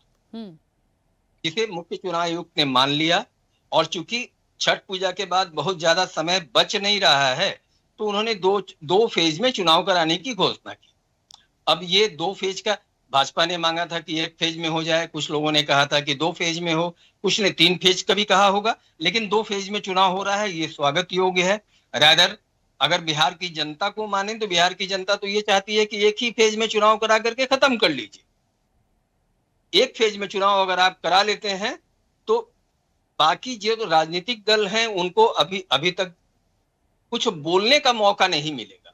L: जिसे मुख्य चुनाव आयुक्त ने मान लिया। और चूंकि छठ पूजा के बाद बहुत ज्यादा समय बच नहीं रहा है, तो उन्होंने दो फेज में चुनाव कराने की घोषणा की। अब ये 2 फेज का भाजपा ने मांगा था कि 1 फेज में हो जाए, कुछ लोगों ने कहा था कि 2 फेज में हो, कुछ ने 3 फेज का भी कहा होगा, लेकिन 2 फेज में चुनाव हो रहा है, ये स्वागत योग्य है। रादर अगर बिहार की जनता को माने तो बिहार की जनता तो ये चाहती है कि 1 ही फेज में चुनाव करा करके खत्म कर लीजिए। 1 फेज में चुनाव अगर आप करा लेते हैं तो बाकी जो राजनीतिक दल हैं उनको अभी तक कुछ बोलने का मौका नहीं मिलेगा।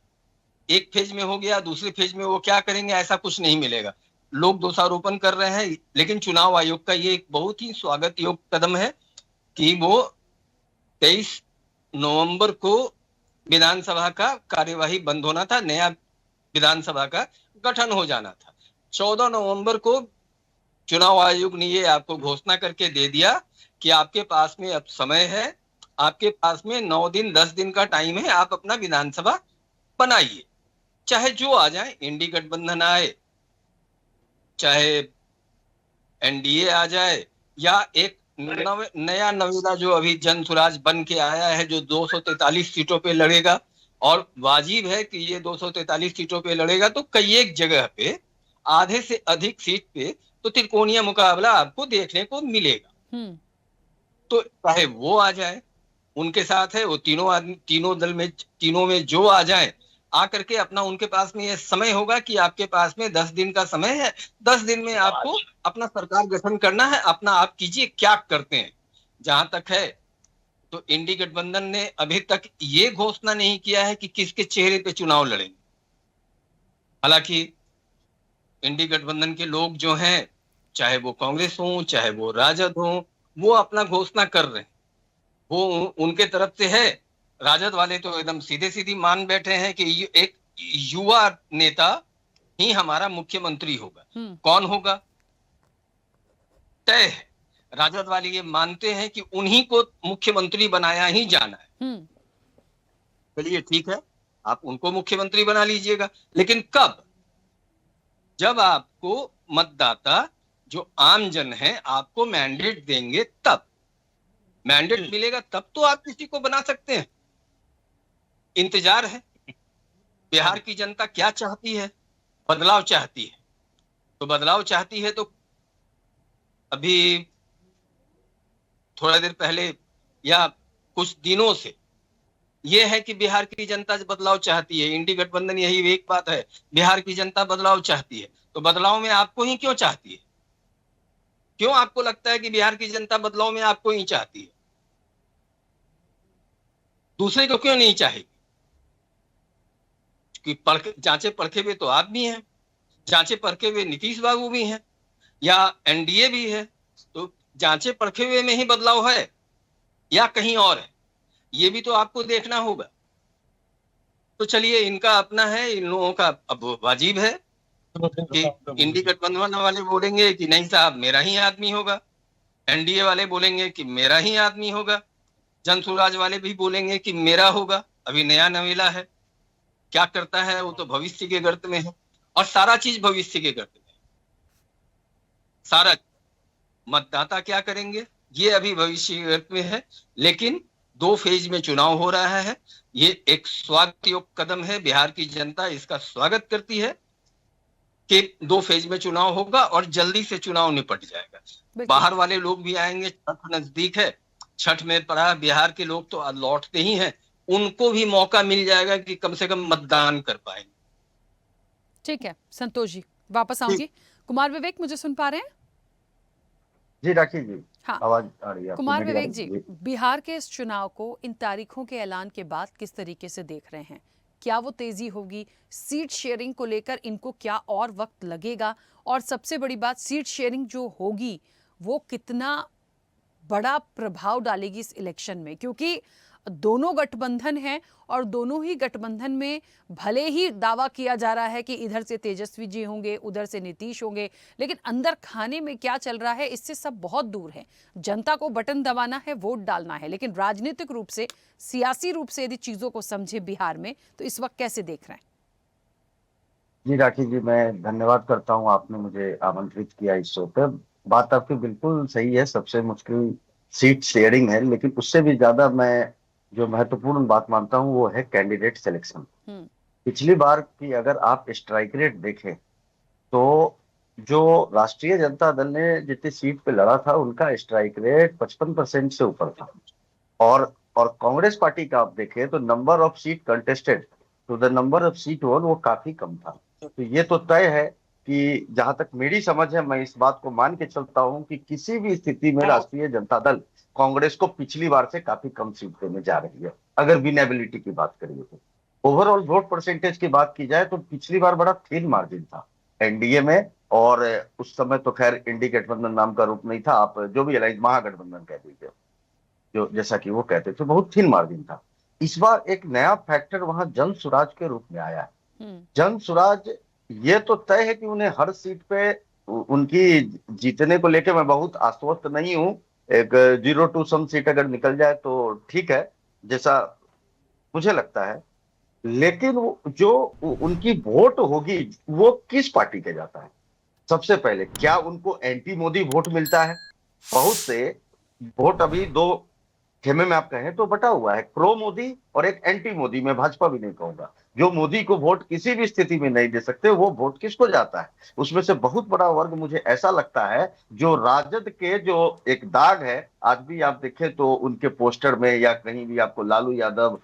L: 1 फेज में हो गया, दूसरे फेज में वो क्या करेंगे, ऐसा कुछ नहीं मिलेगा। लोग दोषारोपण कर रहे हैं, लेकिन चुनाव आयोग का ये एक बहुत ही स्वागत योग्य कदम है कि वो 23 नवंबर को विधानसभा का कार्यवाही बंद होना था, नया विधानसभा का गठन हो जाना था। 14 नवंबर को चुनाव आयोग ने ये आपको घोषणा करके दे दिया कि आपके पास में अब समय है, आपके पास में 9 दिन 10 दिन का टाइम है, आप अपना विधानसभा बनाइए, चाहे जो आ जाए, इंडी गठबंधन आए, चाहे एनडीए आ जाए, या एक नया नवेदा जो अभी जन स्वराज बन के आया है, जो 243 सीटों पे लड़ेगा, और वाजिब है कि ये 243 सीटों पे लड़ेगा, तो कई एक जगह पे आधे से अधिक सीट पे तो त्रिकोणीय मुकाबला आपको देखने को मिलेगा। तो चाहे वो आ जाए, उनके साथ है वो तीनों में जो आ जाए, आकर के अपना, उनके पास में ये समय होगा कि आपके पास में 10 दिन का समय है, 10 दिन में आपको अपना सरकार गठन करना है, अपना आप कीजिए, क्या करते हैं। जहां तक है तो इंडी गठबंधन ने अभी तक ये घोषणा नहीं किया है कि किसके चेहरे पे चुनाव लड़ेंगे। हालांकि इंडी गठबंधन के लोग जो हैं, चाहे वो कांग्रेस हो चाहे वो राजद हो, वो अपना घोषणा कर रहे हैं, वो उनके तरफ से है। राजद वाले तो एकदम सीधे मान बैठे हैं कि एक युवा नेता ही हमारा मुख्यमंत्री होगा। कौन होगा तय है। राजद वाले ये मानते हैं कि उन्हीं को मुख्यमंत्री बनाया ही जाना है। चलिए ठीक है, आप उनको मुख्यमंत्री बना लीजिएगा, लेकिन कब? जब आपको मतदाता जो आम जन है आपको मैंडेट देंगे, तब मैंडेट मिलेगा, तब तो आप किसी को बना सकते हैं। इंतजार है। बिहार की जनता क्या चाहती है? बदलाव चाहती है। तो बदलाव चाहती है तो अभी थोड़ा देर पहले या कुछ दिनों से यह है कि बिहार की जनता बदलाव चाहती है। इंडी गठबंधन यही एक बात है, बिहार की जनता बदलाव चाहती है। तो बदलाव में आपको ही क्यों चाहती है? क्यों आपको लगता है कि बिहार की जनता बदलाव में आपको ही चाहती है? दूसरे को क्यों नहीं चाहेगी? कि जांचे परखे भी तो आप भी हैं। जांचे परखे हुए नीतीश बाबू भी हैं या एनडीए भी है, तो जांचे परखे हुए में ही बदलाव है या कहीं और है, ये भी तो आपको देखना होगा। तो चलिए, इनका अपना है, इन लोगों का अब वाजिब है कि इंडी गठबंधन वाले बोलेंगे कि नहीं साहब मेरा ही आदमी होगा, एनडीए वाले बोलेंगे कि मेरा ही आदमी होगा, जन स्वराज वाले भी बोलेंगे कि मेरा होगा। अभी नया नवेला है, क्या करता है वो तो भविष्य के गर्त में है, और सारा चीज भविष्य के गर्त में है। सारा मतदाता क्या करेंगे ये अभी भविष्य के गर्त में है, लेकिन 2 फेज में चुनाव हो रहा है। ये एक स्वागत योग्य कदम है, बिहार की जनता इसका स्वागत करती है कि 2 फेज में चुनाव होगा और जल्दी से चुनाव निपट जाएगा। बाहर वाले लोग भी आएंगे, छठ नजदीक है, छठ में पड़ा बिहार के लोग तो लौटते ही हैं, उनको भी मौका मिल जाएगा कि कम से कम मतदान कर पाएंगे।
A: ठीक है संतोष जी, वापस आऊंगी। कुमार विवेक, मुझे सुन पा रहे हैं?
M: जी राखी जी,
A: हाँ,
M: आवाज आ रही है?
A: कुमार विवेक जी, बिहार के इस चुनाव को इन तारीखों के ऐलान के बाद किस तरीके से देख रहे हैं? क्या वो तेजी होगी? सीट शेयरिंग को लेकर इनको क्या और वक्त लगेगा? और सबसे बड़ी बात, सीट शेयरिंग जो होगी वो कितना बड़ा प्रभाव डालेगी इस इलेक्शन में? क्योंकि दोनों गठबंधन हैं और दोनों ही गठबंधन में भले ही दावा किया जा रहा है कि इधर से तेजस्वी जी होंगे, उधर से नीतीश होंगे, लेकिन अंदर खाने में क्या चल रहा है इससे सब बहुत दूर है। जनता को बटन दबाना है, वोट डालना है, लेकिन राजनीतिक रूप से, सियासी रूप से यदि चीजों को समझे बिहार में, तो इस वक्त कैसे देख रहे हैं?
M: जी राखी जी, मैं धन्यवाद करता हूँ, आपने मुझे आमंत्रित किया इस शो पर। बात आपकी बिल्कुल सही है, सबसे मुश्किल सीट शेयरिंग है, लेकिन उससे भी ज्यादा मैं जो महत्वपूर्ण बात मानता हूँ वो है कैंडिडेट सिलेक्शन। पिछली बार की अगर आप स्ट्राइक रेट देखें तो जो राष्ट्रीय जनता दल ने जितनी सीट पे लड़ा था उनका स्ट्राइक रेट 55% से ऊपर था, और कांग्रेस पार्टी का आप देखें तो number of seat contested to the number of seat won वो काफी कम था। तो ये तो तय है कि जहां तक मेरी समझ है, मैं इस बात को मान के चलता हूं कि किसी भी स्थिति में राष्ट्रीय जनता दल कांग्रेस को पिछली बार से काफी कम सीट देने जा रही है। अगर विनेबिलिटी की बात करिए तो ओवरऑल वोट परसेंटेज की बात की जाए तो पिछली बार बड़ा थिन मार्जिन था एनडीए में, और उस समय तो खैर इंडी गठबंधन नाम का रूप नहीं था, आप जो भी अलायंस महागठबंधन कह दीजिए, जो जैसा कि वो कहते थे, बहुत थिन मार्जिन था। इस बार एक नया फैक्टर वहां जन सुराज के रूप में आया है। जन सुराज, ये तो तय है कि उन्हें हर सीट पे उनकी जीतने को लेकर मैं बहुत आश्वस्त नहीं हूं। एक 0 to some सीट अगर निकल जाए तो ठीक है, जैसा मुझे लगता है, लेकिन जो उनकी वोट होगी वो किस पार्टी के जाता है? सबसे पहले क्या उनको एंटी मोदी वोट मिलता है? बहुत से वोट अभी 2 खेमे में आप कहें तो बटा हुआ है, प्रो मोदी और एक एंटी मोदी। मैं भाजपा भी नहीं कहूंगा, जो मोदी को वोट किसी भी स्थिति में नहीं दे सकते वो वोट किसको जाता है? उसमें से बहुत बड़ा वर्ग मुझे ऐसा लगता है जो राजद के जो एक दाग है, आज भी आप देखें तो उनके पोस्टर में या कहीं भी आपको लालू यादव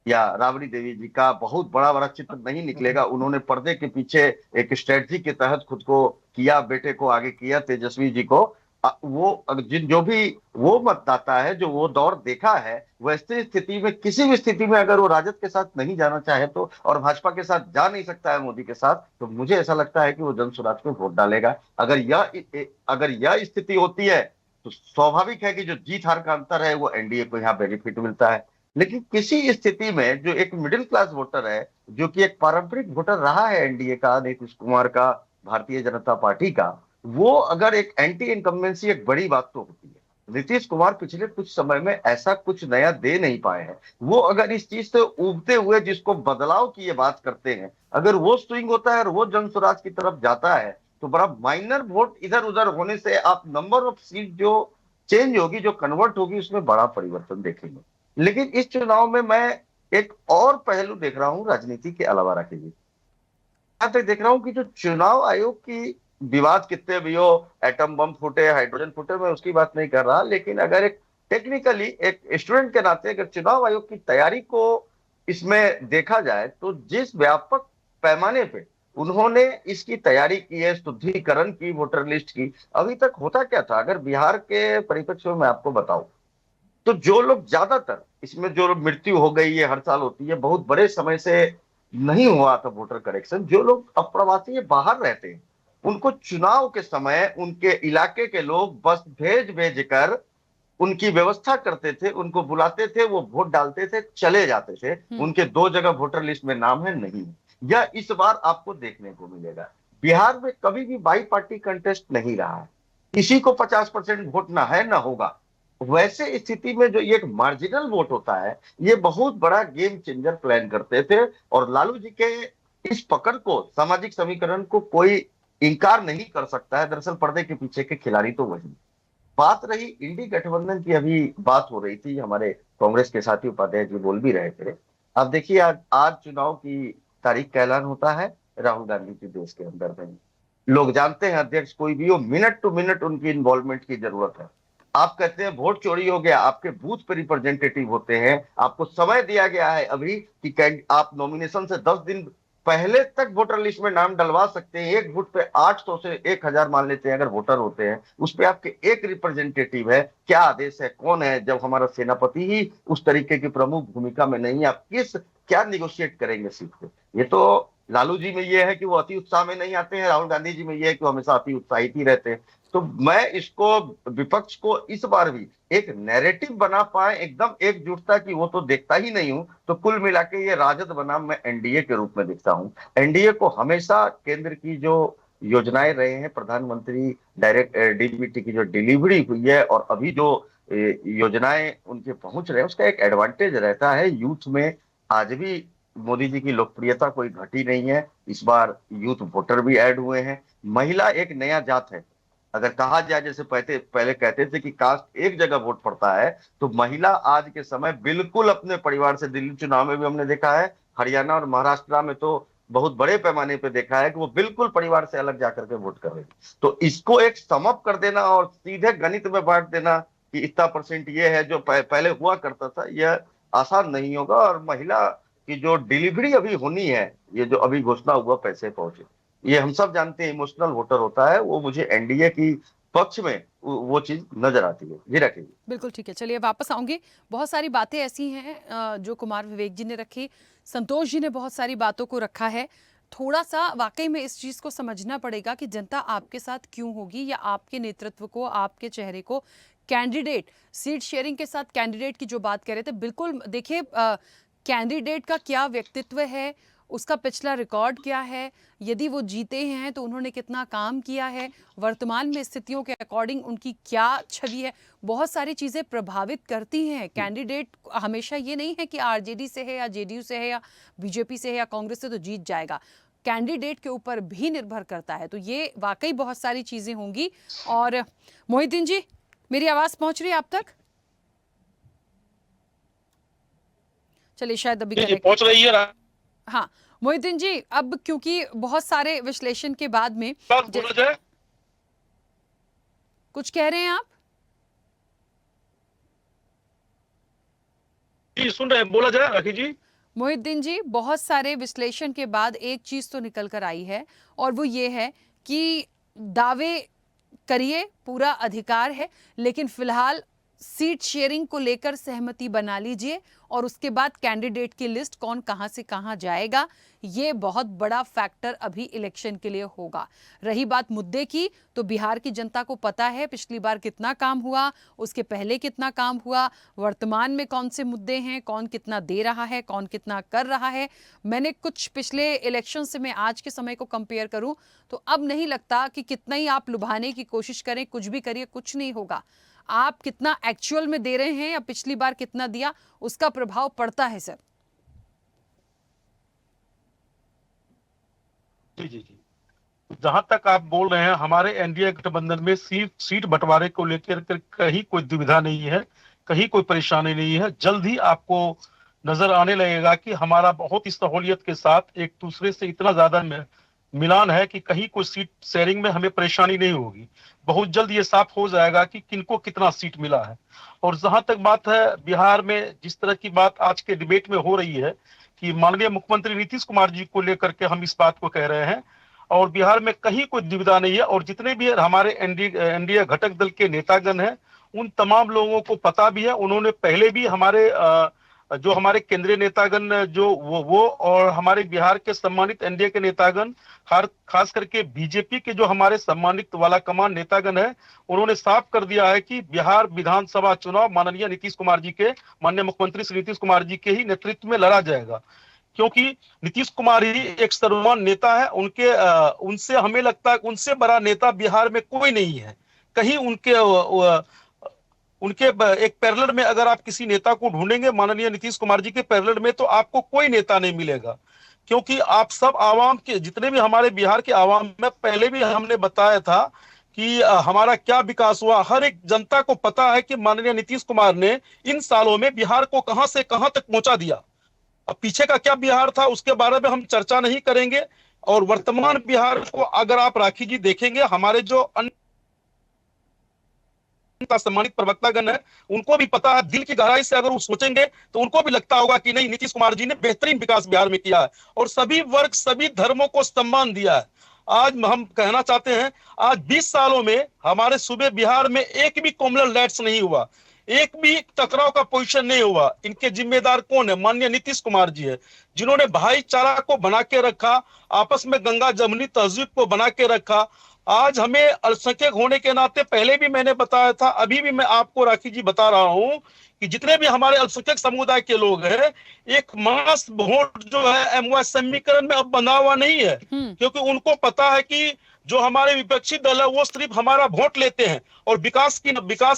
M: या राबड़ी देवी जी का बहुत बड़ा बड़ा चित्र नहीं निकलेगा। उन्होंने पर्दे के पीछे एक स्ट्रेटजी के तहत खुद को किया, बेटे को आगे किया, तेजस्वी जी को। वो जो भी वो मतदाता है जो वो दौर देखा है, वैसी स्थिति में किसी भी स्थिति में अगर वो राजद के साथ नहीं जाना चाहे तो, और भाजपा के साथ जा नहीं सकता है मोदी के साथ, तो मुझे ऐसा लगता है कि वो जन स्वराज को वोट डालेगा। अगर यह स्थिति होती है तो स्वाभाविक है कि जो जीत हार का अंतर है वो एनडीए को यहाँ बेनिफिट मिलता है। लेकिन किसी स्थिति में जो एक मिडिल क्लास वोटर है, जो कि एक पारंपरिक वोटर रहा है एनडीए का, नीतीश कुमार का, भारतीय जनता पार्टी का, वो अगर एक एंटी इनकम्बेंसी एक बड़ी बात तो होती है। नीतीश कुमार पिछले कुछ समय में ऐसा कुछ नया दे नहीं पाए हैं। वो अगर इस चीज से उबते हुए जिसको बदलाव की ये बात करते हैं, अगर वो स्विंग होता है और वो जन स्वराज की तरफ जाता है तो बड़ा माइनर वोट इधर उधर होने से आप नंबर ऑफ सीट जो चेंज होगी, जो कन्वर्ट होगी, उसमें बड़ा परिवर्तन देखेंगे। लेकिन इस चुनाव में मैं एक और पहलू देख रहा हूं राजनीति के अलावा, रखिए यहां तक देख रहा हूं कि जो चुनाव आयोग की विवाद कितने भी हो, एटम बम फूटे, हाइड्रोजन फूटे, मैं उसकी बात नहीं कर रहा, लेकिन अगर एक टेक्निकली एक स्टूडेंट के नाते अगर चुनाव आयोग की तैयारी को इसमें देखा जाए तो जिस व्यापक पैमाने पे उन्होंने इसकी तैयारी की है, शुद्धिकरण की वोटर लिस्ट की, अभी तक होता क्या था? अगर बिहार के परिप्रेक्ष्य में मैं आपको बताऊं तो जो लोग ज्यादातर इसमें जो मृत्यु हो गई है, हर साल होती है, बहुत बड़े समय से नहीं हुआ था वोटर करेक्शन। जो लोग अप्रवासी बाहर रहते हैं उनको चुनाव के समय उनके इलाके के लोग बस भेज भेज कर उनकी व्यवस्था करते थे, उनको बुलाते थे, वो वोट डालते थे, चले जाते थे। उनके 2 जगह वोटर लिस्ट में नाम है, नहीं। यह इस बार आपको देखने को मिलेगा। बिहार में कभी भी बाई पार्टी कंटेस्ट नहीं रहा है, किसी को 50% वोट ना है ना होगा। वैसे स्थिति में जो ये एक मार्जिनल वोट होता है, ये बहुत बड़ा गेम चेंजर प्लान करते थे। और लालू जी के इस पकड़ को, सामाजिक समीकरण को कोई इंकार नहीं कर सकता है। दरअसल पर्दे के पीछे के खिलाड़ी तो वही। बात रही इंडी गठबंधन की, अभी बात हो रही थी, हमारे कांग्रेस के साथी उपाध्याय जी बोल भी रहे थे। अब देखिए, आज चुनाव की तारीख का ऐलान होता है, राहुल गांधी जी देश के अंदर नहीं। लोग जानते हैं अध्यक्ष कोई भी हो, मिनट टू मिनट उनकी इन्वॉल्वमेंट की जरूरत है। आप कहते हैं वोट चोरी हो गया, आपके बूथ पे रिप्रेजेंटेटिव होते हैं, आपको समय दिया गया है अभी कि आप नॉमिनेशन से 10 दिन पहले तक वोटर लिस्ट में नाम डलवा सकते हैं। एक बूथ पे 800 से 1000 मान लेते हैं अगर वोटर होते हैं, उस पे आपके एक रिप्रेजेंटेटिव है। क्या आदेश है, कौन है? जब हमारा सेनापति ही उस तरीके की प्रमुख भूमिका में नहीं है, आप क्या निगोशिएट करेंगे सीट पे? ये तो लालू जी में ये है कि वो अति उत्साह में नहीं आते हैं, राहुल गांधी जी में ये है कि वो हमेशा अति उत्साहित ही रहते हैं। तो मैं इसको, विपक्ष को इस बार भी एक नैरेटिव बना पाए एकदम एकजुटता की, वो तो देखता ही नहीं हूं। तो कुल मिला के ये राजद बनाम मैं एनडीए के रूप में देखता हूं। एनडीए को हमेशा केंद्र की जो योजनाएं रहे हैं, प्रधानमंत्री डायरेक्ट डीबीटी की जो डिलीवरी हुई है और अभी जो योजनाएं उनके पहुंच रहे हैं, उसका एक एडवांटेज रहता है। यूथ में आज भी मोदी जी की लोकप्रियता कोई घटी नहीं है। इस बार यूथ वोटर भी ऐड हुए हैं। महिला एक नया जात है। अगर कहा जाए, जैसे पहले कहते थे कि कास्ट एक जगह वोट पड़ता है, तो महिला आज के समय बिल्कुल अपने परिवार से, दिल्ली चुनाव में भी हमने देखा है, हरियाणा और महाराष्ट्र में तो बहुत बड़े पैमाने पे देखा है कि वो बिल्कुल परिवार से अलग जाकर के वोट कर रही है। तो इसको एक सम अप कर देना और सीधे गणित में बांट देना कि इतना % ये है जो पहले हुआ करता था, यह आसान नहीं होगा। और महिला की जो डिलीवरी अभी होनी है, ये जो अभी घोषणा हुआ पैसे पहुंचे, ये हम सब जानते हैं इमोशनल वोटर होता है। वो मुझे एनडीए की पक्ष में वो चीज नजर आती है। जी रखिए।
A: बिल्कुल ठीक है, चलिए वापस आऊंगी। बहुत सारी बातें ऐसी हैं जो कुमार विवेक जी ने रखी, संतोष जी ने बहुत सारी बातों को रखा है। थोड़ा सा वाकई में इस चीज़ को समझना पड़ेगा कि जनता आपके साथ क्यों होगी, या आपके नेतृत्व को, आपके चेहरे को, कैंडिडेट सीट शेयरिंग के साथ कैंडिडेट की जो बात कर रहे थे, बिल्कुल देखिए कैंडिडेट का क्या व्यक्तित्व है, उसका पिछला रिकॉर्ड क्या है, यदि वो जीते हैं तो उन्होंने कितना काम किया है, वर्तमान में स्थितियों के अकॉर्डिंग उनकी क्या छवि है, बहुत सारी चीज़ें प्रभावित करती हैं। कैंडिडेट हमेशा ये नहीं है कि आरजेडी से है या जेडीयू से है या बीजेपी से है या कांग्रेस से तो जीत जाएगा। कैंडिडेट के ऊपर भी निर्भर करता है। तो ये वाकई बहुत सारी चीज़ें होंगी। और मोहिद्दीन जी, मेरी आवाज़ पहुँच रही है आप तक? चलिए शायद अभी
H: पहुँच रही है।
A: हाँ मोहिद्दीन जी, अब क्योंकि बहुत सारे विश्लेषण के बाद में
H: बोला जाए,
A: कुछ कह रहे हैं आप?
H: जी सुन रहे हैं, बोला जाए राखी जी।
A: मोहिद्दीन जी, बहुत सारे विश्लेषण के बाद एक चीज तो निकल कर आई है, और वो ये है कि दावे करिए, पूरा अधिकार है, लेकिन फिलहाल सीट शेयरिंग को लेकर सहमति बना लीजिए और उसके बाद कैंडिडेट की लिस्ट कौन कहां से कहां जाएगा, ये बहुत बड़ा फैक्टर अभी इलेक्शन के लिए होगा। रही बात मुद्दे की, तो बिहार की जनता को पता है पिछली बार कितना काम हुआ, उसके पहले कितना काम हुआ, वर्तमान में कौन से मुद्दे हैं, कौन कितना दे रहा है, कौन कितना कर रहा है। मैंने कुछ पिछले इलेक्शन से मैं आज के समय को कंपेयर करूं तो अब नहीं लगता कि कितना ही आप लुभाने की कोशिश करें, कुछ भी करिए, कुछ नहीं होगा। आप कितना एक्चुअल में दे रहे हैं या पिछली बार कितना दिया, उसका प्रभाव पड़ता है सर।
H: जी जी जी, जहां तक आप बोल रहे हैं, हमारे एनडीए गठबंधन में सीट बंटवारे को लेकर कहीं कोई दुविधा नहीं है, कहीं कोई परेशानी नहीं है। जल्द ही आपको नजर आने लगेगा कि हमारा बहुत ही सहूलियत के साथ एक दूसरे से इतना ज्यादा मिलान है कि कहीं कोई सीट शेयरिंग में हमें परेशानी नहीं होगी। बहुत जल्द ये साफ हो जाएगा कि किनको कितना सीट मिला है। और जहां तक बात है बिहार में, जिस तरह की बात आज के डिबेट में हो रही है कि माननीय मुख्यमंत्री नीतीश कुमार जी को लेकर के हम इस बात को कह रहे हैं, और बिहार में कहीं कोई दुविधा नहीं है। और जितने भी हमारे एनडीए घटक दल के नेतागण हैं, उन तमाम लोगों को पता भी है, उन्होंने पहले भी हमारे जो हमारे केंद्रीय नेतागण जो वो और हमारे बिहार के सम्मानित एनडीए के नेतागण, खास करके बीजेपी के जो हमारे सम्मानित वाला कमान नेतागण है, उन्होंने साफ कर दिया है कि बिहार विधानसभा चुनाव माननीय नीतीश कुमार जी के, माननीय मुख्यमंत्री श्री नीतीश कुमार जी के ही नेतृत्व में लड़ा जाएगा। क्योंकि नीतीश कुमार ही एक सर्वमान्य नेता है। उनसे हमें लगता है उनसे बड़ा नेता बिहार में कोई नहीं है। कहीं उनके एक पैरेलल में अगर आप किसी नेता को ढूंढेंगे माननीय नीतीश कुमार जी के पैरेलल में, तो आपको कोई नेता नहीं मिलेगा। क्योंकि आप सब आवाम के, जितने भी हमारे बिहार के आवाम में, पहले भी हमने बताया था कि हमारा क्या विकास हुआ। हर एक जनता को पता है कि माननीय नीतीश कुमार ने इन सालों में बिहार को कहां से कहां तक पहुंचा दिया। अब पीछे का क्या बिहार था उसके बारे में हम चर्चा नहीं करेंगे। और वर्तमान बिहार को अगर आप राखी जी देखेंगे, हमारे जो अन्य सम्मानित प्रवक्तागण है, उनको भी पता है, दिल की गहराई से अगर वो सोचेंगे तो उनको भी लगता होगा कि नहीं, नीतीश कुमार जी ने बेहतरीन विकास बिहार में किया है और सभी वर्ग, सभी धर्मों को सम्मान दिया है। आज हम कहना चाहते हैं, आज 20 सालों में हमारे सूबे बिहार में एक भी कॉमनवेल्थ नहीं हुआ, एक भी टकराव का पोजीशन नहीं हुआ। इनके जिम्मेदार कौन है? माननीय नीतीश कुमार जी है, जिन्होंने भाईचारा को बना के रखा, आपस में गंगा जमुनी तहजीब को बना के रखा। आज हमें अल्पसंख्यक होने के नाते, पहले भी मैंने बताया था, अभी भी मैं आपको राखी जी बता रहा हूं कि जितने भी हमारे अल्पसंख्यक समुदाय के लोग हैं, एक मास वोट जो है एमवाय समीकरण में अब बंधा हुआ नहीं है। क्योंकि उनको पता है कि जो हमारे विपक्षी दल है वो सिर्फ हमारा वोट लेते हैं और विकास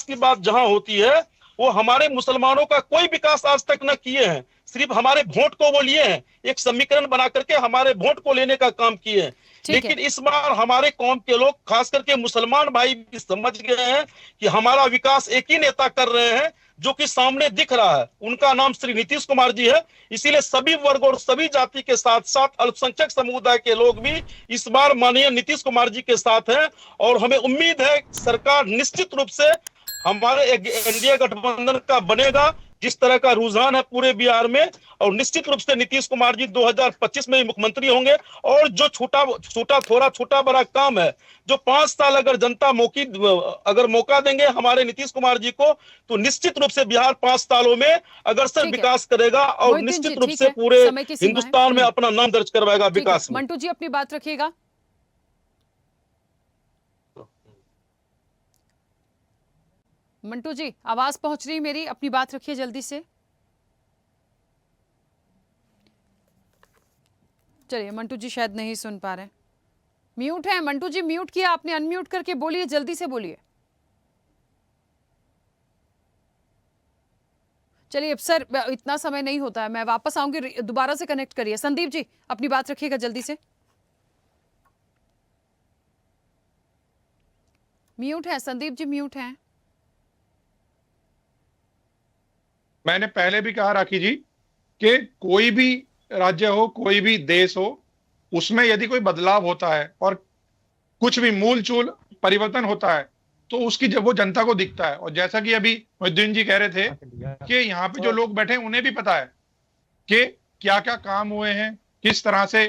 H: की बात जहां होती है, वो हमारे मुसलमानों का कोई विकास आज तक न किए हैं, सिर्फ हमारे वोट को वो लिए हैं, एक समीकरण बना करके हमारे वोट को लेने का काम किए हैं। लेकिन इस बार हमारे कौम के लोग, खास करके मुसलमान भाई भी समझ गए हैं कि हमारा विकास एक ही नेता कर रहे हैं, जो कि सामने दिख रहा है, उनका नाम श्री नीतीश कुमार जी है। इसीलिए सभी वर्ग और सभी जाति के साथ साथ अल्पसंख्यक समुदाय के लोग भी इस बार माननीय नीतीश कुमार जी के साथ हैं। और हमें उम्मीद है सरकार निश्चित रूप से हमारे एनडीए गठबंधन का बनेगा, जिस तरह का रुझान है पूरे बिहार में। और निश्चित रूप से नीतीश कुमार जी 2025 में ही मुख्यमंत्री होंगे। और जो छोटा बड़ा काम है, जो 5 साल अगर जनता अगर मौका देंगे हमारे नीतीश कुमार जी को, तो निश्चित रूप से बिहार 5 सालों में अग्रसर विकास करेगा और निश्चित रूप से पूरे हिंदुस्तान में अपना नाम दर्ज करवाएगा विकास में।
A: मंटू जी अपनी बात रखिएगा। मंटू जी, आवाज पहुंच रही मेरी, अपनी बात रखिए जल्दी से। चलिए, मंटू जी शायद नहीं सुन पा रहे, म्यूट है। मंटू जी म्यूट किया आपने, अनम्यूट करके बोलिए, जल्दी से बोलिए। चलिए अब सर, इतना समय नहीं होता है, मैं वापस आऊंगी, दोबारा से कनेक्ट करिए। संदीप जी अपनी बात रखिएगा जल्दी से। म्यूट है संदीप जी, म्यूट है।
J: मैंने पहले भी कहा राखी जी कि कोई भी राज्य हो, कोई भी देश हो, उसमें यदि कोई बदलाव होता है और कुछ भी मूल चूल परिवर्तन होता है, तो उसकी जब वो जनता को दिखता है। और जैसा कि अभी मोहिउद्दीन जी कह रहे थे कि यहाँ पे जो लोग बैठे हैं उन्हें भी पता है कि क्या क्या काम हुए हैं, किस तरह से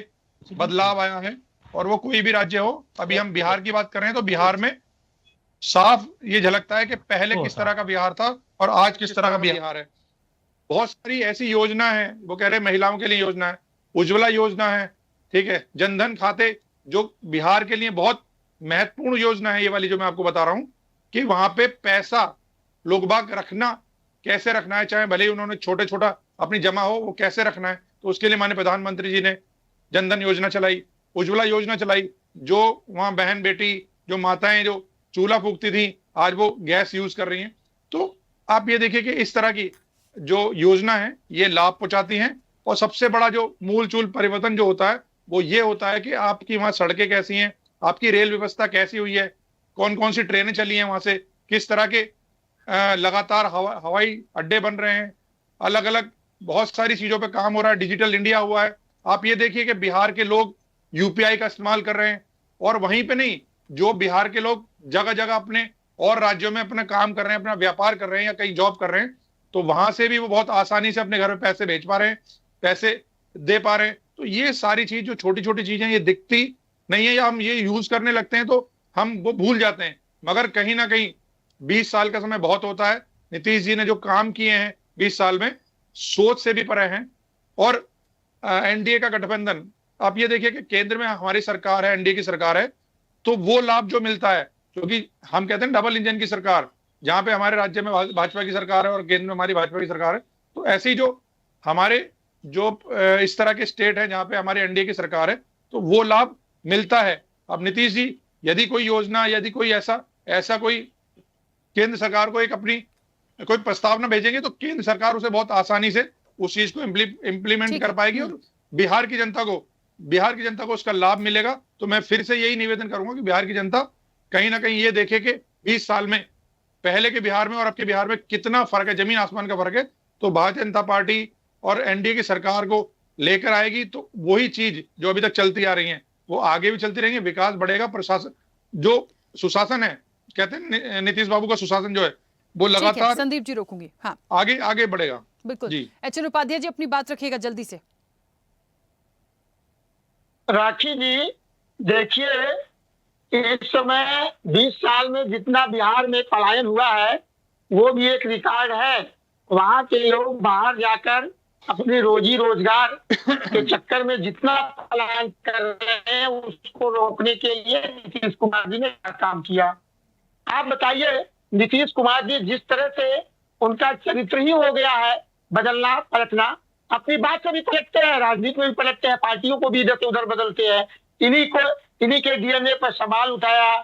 J: बदलाव आया है। और वो कोई भी राज्य हो, अभी हम बिहार की बात कर रहे हैं तो बिहार में साफ ये झलकता है कि पहले किस तरह का बिहार था और आज किस तरह का बिहार है। बहुत सारी ऐसी योजना है, वो कह रहे हैं महिलाओं के लिए योजना है, उज्ज्वला योजना है, ठीक है, जनधन खाते जो बिहार के लिए बहुत महत्वपूर्ण योजना है, ये वाली जो मैं आपको बता रहा हूं कि वहां पे पैसा लोग बाग रखना कैसे रखना है, चाहे भले ही उन्होंने छोटा अपनी जमा हो, वो कैसे रखना है। तो उसके लिए माननीय प्रधानमंत्री जी ने जनधन योजना चलाई, उज्ज्वला योजना चलाई, जो वहां बहन बेटी जो माताएं जो चूल्हा फूकती थी, आज वो गैस यूज कर रही हैं। तो आप ये देखिए कि इस तरह की जो योजना है ये लाभ पहुंचाती हैं। और सबसे बड़ा जो मूल चूल परिवर्तन जो होता है वो ये होता है कि आपकी वहां सड़कें कैसी हैं, आपकी रेल व्यवस्था कैसी हुई है, कौन कौन सी ट्रेनें चली हैं वहां से, किस तरह के लगातार हवाई अड्डे बन रहे हैं, अलग अलग बहुत सारी चीजों पे काम हो रहा है, डिजिटल इंडिया हुआ है। आप ये देखिए कि बिहार के लोग यूपीआई का इस्तेमाल कर रहे हैं। और वहीं पे नहीं, जो बिहार के लोग जगह जगह अपने और राज्यों में अपना काम कर रहे हैं, अपना व्यापार कर रहे हैं या कहीं जॉब कर रहे हैं, तो वहां से भी वो बहुत आसानी से अपने घर में पैसे भेज पा रहे हैं, पैसे दे पा रहे हैं। तो ये सारी चीज जो छोटी छोटी चीजें ये दिखती नहीं है या हम ये यूज करने लगते हैं तो हम वो भूल जाते हैं। मगर कहीं ना कहीं 20 साल का समय बहुत होता है। नीतीश जी ने जो काम किए हैं 20 साल में, सोच से भी परे हैं। और एनडीए का गठबंधन, आप ये देखिए कि केंद्र में हमारी सरकार है, एनडीए की सरकार है, तो वो लाभ जो मिलता है, क्योंकि हम कहते हैं डबल इंजन की सरकार, जहां पे हमारे राज्य में भाजपा की सरकार है और केंद्र में हमारी भाजपा की सरकार है, तो ऐसी जो हमारे जो इस तरह के स्टेट है जहां पे हमारी एनडीए की सरकार है, तो वो लाभ मिलता है। अब नीतीश जी यदि कोई योजना, यदि कोई ऐसा कोई केंद्र सरकार को एक अपनी कोई प्रस्तावना भेजेंगे, तो केंद्र सरकार उसे बहुत आसानी से उस चीज को इम्प्लीमेंट कर पाएगी और बिहार की जनता को उसका लाभ मिलेगा। तो मैं फिर से यही निवेदन करूंगा कि बिहार की जनता कहीं ना कहीं ये देखे कि 20 साल में पहले के बिहार में और अब के बिहार में कितना फर्क है, जमीन आसमान का फर्क है। तो भारतीय जनता पार्टी और एनडीए की सरकार को लेकर आएगी, तो वही चीज जो अभी तक चलती आ रही है वो आगे भी चलती रहेंगी, विकास बढ़ेगा, प्रशासन जो सुशासन है, कहते हैं नीतीश बाबू का सुशासन जो है वो लगातार,
A: संदीप जी रोकूंगी, हाँ
J: आगे बढ़ेगा।
A: बिल्कुल
J: जी
A: एचएन उपाध्याय जी अपनी बात रखिएगा जल्दी से।
K: राखी जी देखिए, इस समय 20 साल में जितना बिहार में पलायन हुआ है वो भी एक रिकॉर्ड है। वहां के लोग बाहर जाकर अपनी रोजी रोजगार के चक्कर में जितना पलायन कर रहे हैं उसको रोकने के लिए नीतीश कुमार जी ने काम किया। आप बताइए, नीतीश कुमार जी जिस तरह से उनका चरित्र ही हो गया है बदलना पलटना, अपनी बात से भी पलटते हैं, राजनीति में भी पलटते हैं, पार्टियों को भी इधर से उधर बदलते हैं। इन्हीं के डीएनए पर सवाल उठाया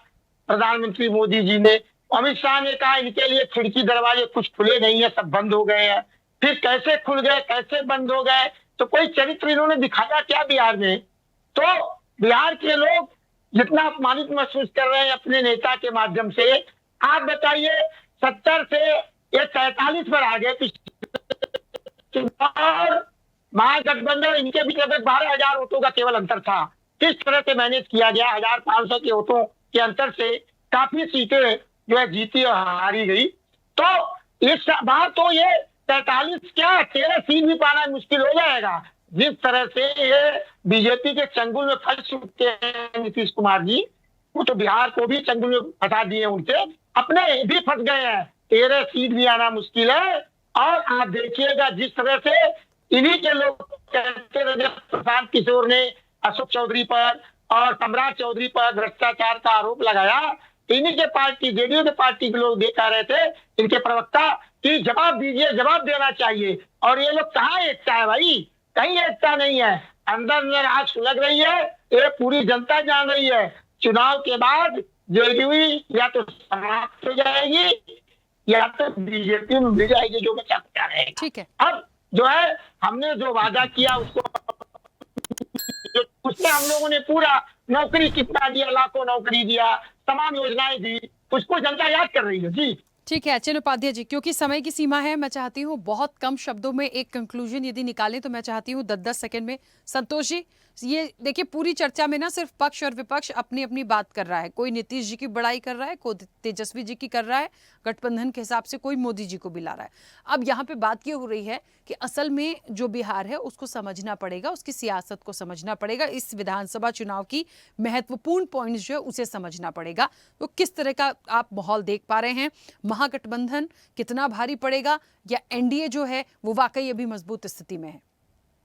K: प्रधानमंत्री मोदी जी ने। अमित शाह ने कहा इनके लिए खिड़की दरवाजे कुछ खुले नहीं है, सब बंद हो गए हैं। फिर कैसे खुल गए, कैसे बंद हो गए, तो कोई चरित्र इन्होंने दिखाया क्या बिहार में? तो बिहार के लोग जितना अपमानित महसूस कर रहे हैं अपने नेता के माध्यम से, आप बताइए 70 से ये 43 पर आ गए। और महागठबंधन इनके बीच लगभग 12,000 वोटों का केवल अंतर था। किस तरह से मैनेज किया गया, 1,500 के वोटों के अंतर से काफी सीटें जो है जीती और हारी गई। तो इस बार तो ये 43 क्या 13 सीट भी पाना मुश्किल हो जाएगा। जिस तरह से ये बीजेपी के चंगुल में फंस चुके हैं नीतीश कुमार जी, वो तो बिहार को भी चंगुल में फंसा दिए, उनसे अपने भी फंस गए हैं। 13 सीट भी आना मुश्किल है। और आप देखिएगा जिस तरह से इन्हीं के लोग कहते रहे, प्रशांत किशोर ने अशोक चौधरी पर और सम्राट चौधरी पर भ्रष्टाचार का आरोप लगाया, इन्हीं के पार्टी जेडीयू के पार्टी के लोग देखा रहे थे, इनके प्रवक्ता कि जवाब दीजिए, जवाब देना चाहिए। और ये लोग कहाँ एकता है भाई, कहीं एकता नहीं है। अंदर अंदर आग सुलग रही है, ये पूरी जनता जान रही है। चुनाव के बाद जेडीयू या तो समाप्त हो जाएगी या तो बीजेपी में मिल जाएगी, जो बचा क्या रहेगा।
A: ठीक है,
K: अब जो है हमने जो वादा किया उसमें हम लोगों ने पूरा नौकरी कितना दिया, लाखों नौकरी दिया, तमाम योजनाएं दी, उसको जनता याद कर रही है। जी
A: ठीक है एचएन उपाध्याय जी, क्योंकि समय की सीमा है, मैं चाहती हूँ बहुत कम शब्दों में एक कंक्लूजन यदि निकालें तो मैं चाहती हूँ 10-10 सेकंड में। संतोष जी, ये देखिए पूरी चर्चा में ना सिर्फ पक्ष और विपक्ष अपनी अपनी बात कर रहा है। कोई नीतीश जी की बड़ाई कर रहा है, कोई तेजस्वी जी की कर रहा है, गठबंधन के हिसाब से कोई मोदी जी को भी ला रहा है। अब यहाँ पे बात ये हो रही है कि असल में जो बिहार है उसको समझना पड़ेगा, उसकी सियासत को समझना पड़ेगा, इस विधानसभा चुनाव की महत्वपूर्ण पॉइंट जो है उसे समझना पड़ेगा। तो किस तरह का आप माहौल देख पा रहे हैं, महागठबंधन कितना भारी पड़ेगा या एनडीए जो है वो वाकई अभी मजबूत स्थिति में है?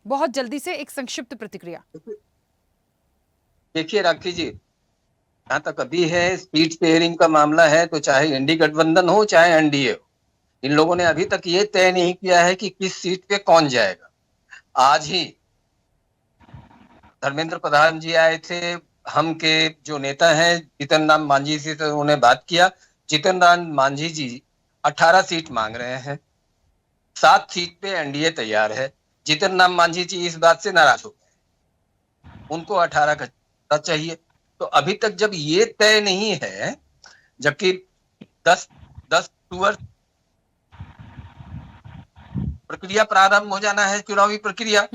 A: बहुत जल्दी से एक संक्षिप्त प्रतिक्रिया।
L: देखिए राखी जी, जहां तक अभी है सीट शेयरिंग का मामला है, तो चाहे एनडीए गठबंधन हो चाहे एनडीए हो, इन लोगों ने अभी तक ये तय नहीं किया है कि किस सीट पे कौन जाएगा। आज ही धर्मेंद्र प्रधान जी आए थे, हम के जो नेता हैं जीतन राम मांझी से, तो उन्होंने बात किया। जीतन राम मांझी जी 18 सीट मांग रहे हैं, 7 सीट पे एनडीए तैयार है। जीतन राम मांझी जी इस बात से नाराज हो गए, उनको 18 का चाहिए। तो अभी तक जब ये तय नहीं है, जबकि 10 अक्टूबर प्रक्रिया प्रारंभ हो जाना है, चुनावी प्रक्रिया,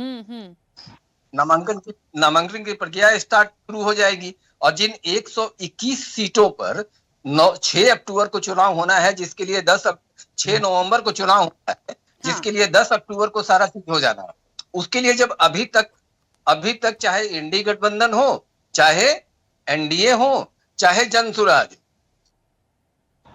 L: नामांकन की प्रक्रिया शुरू हो जाएगी। और जिन 121 सीटों पर 6 अक्टूबर को चुनाव होना है, जिसके लिए 6 नवंबर को चुनाव होना है, जिसके लिए 10 अक्टूबर को सारा चीज हो जाना है, उसके लिए जब अभी तक चाहे इंडी गठबंधन हो, चाहे एनडीए हो, चाहे जनसुराज,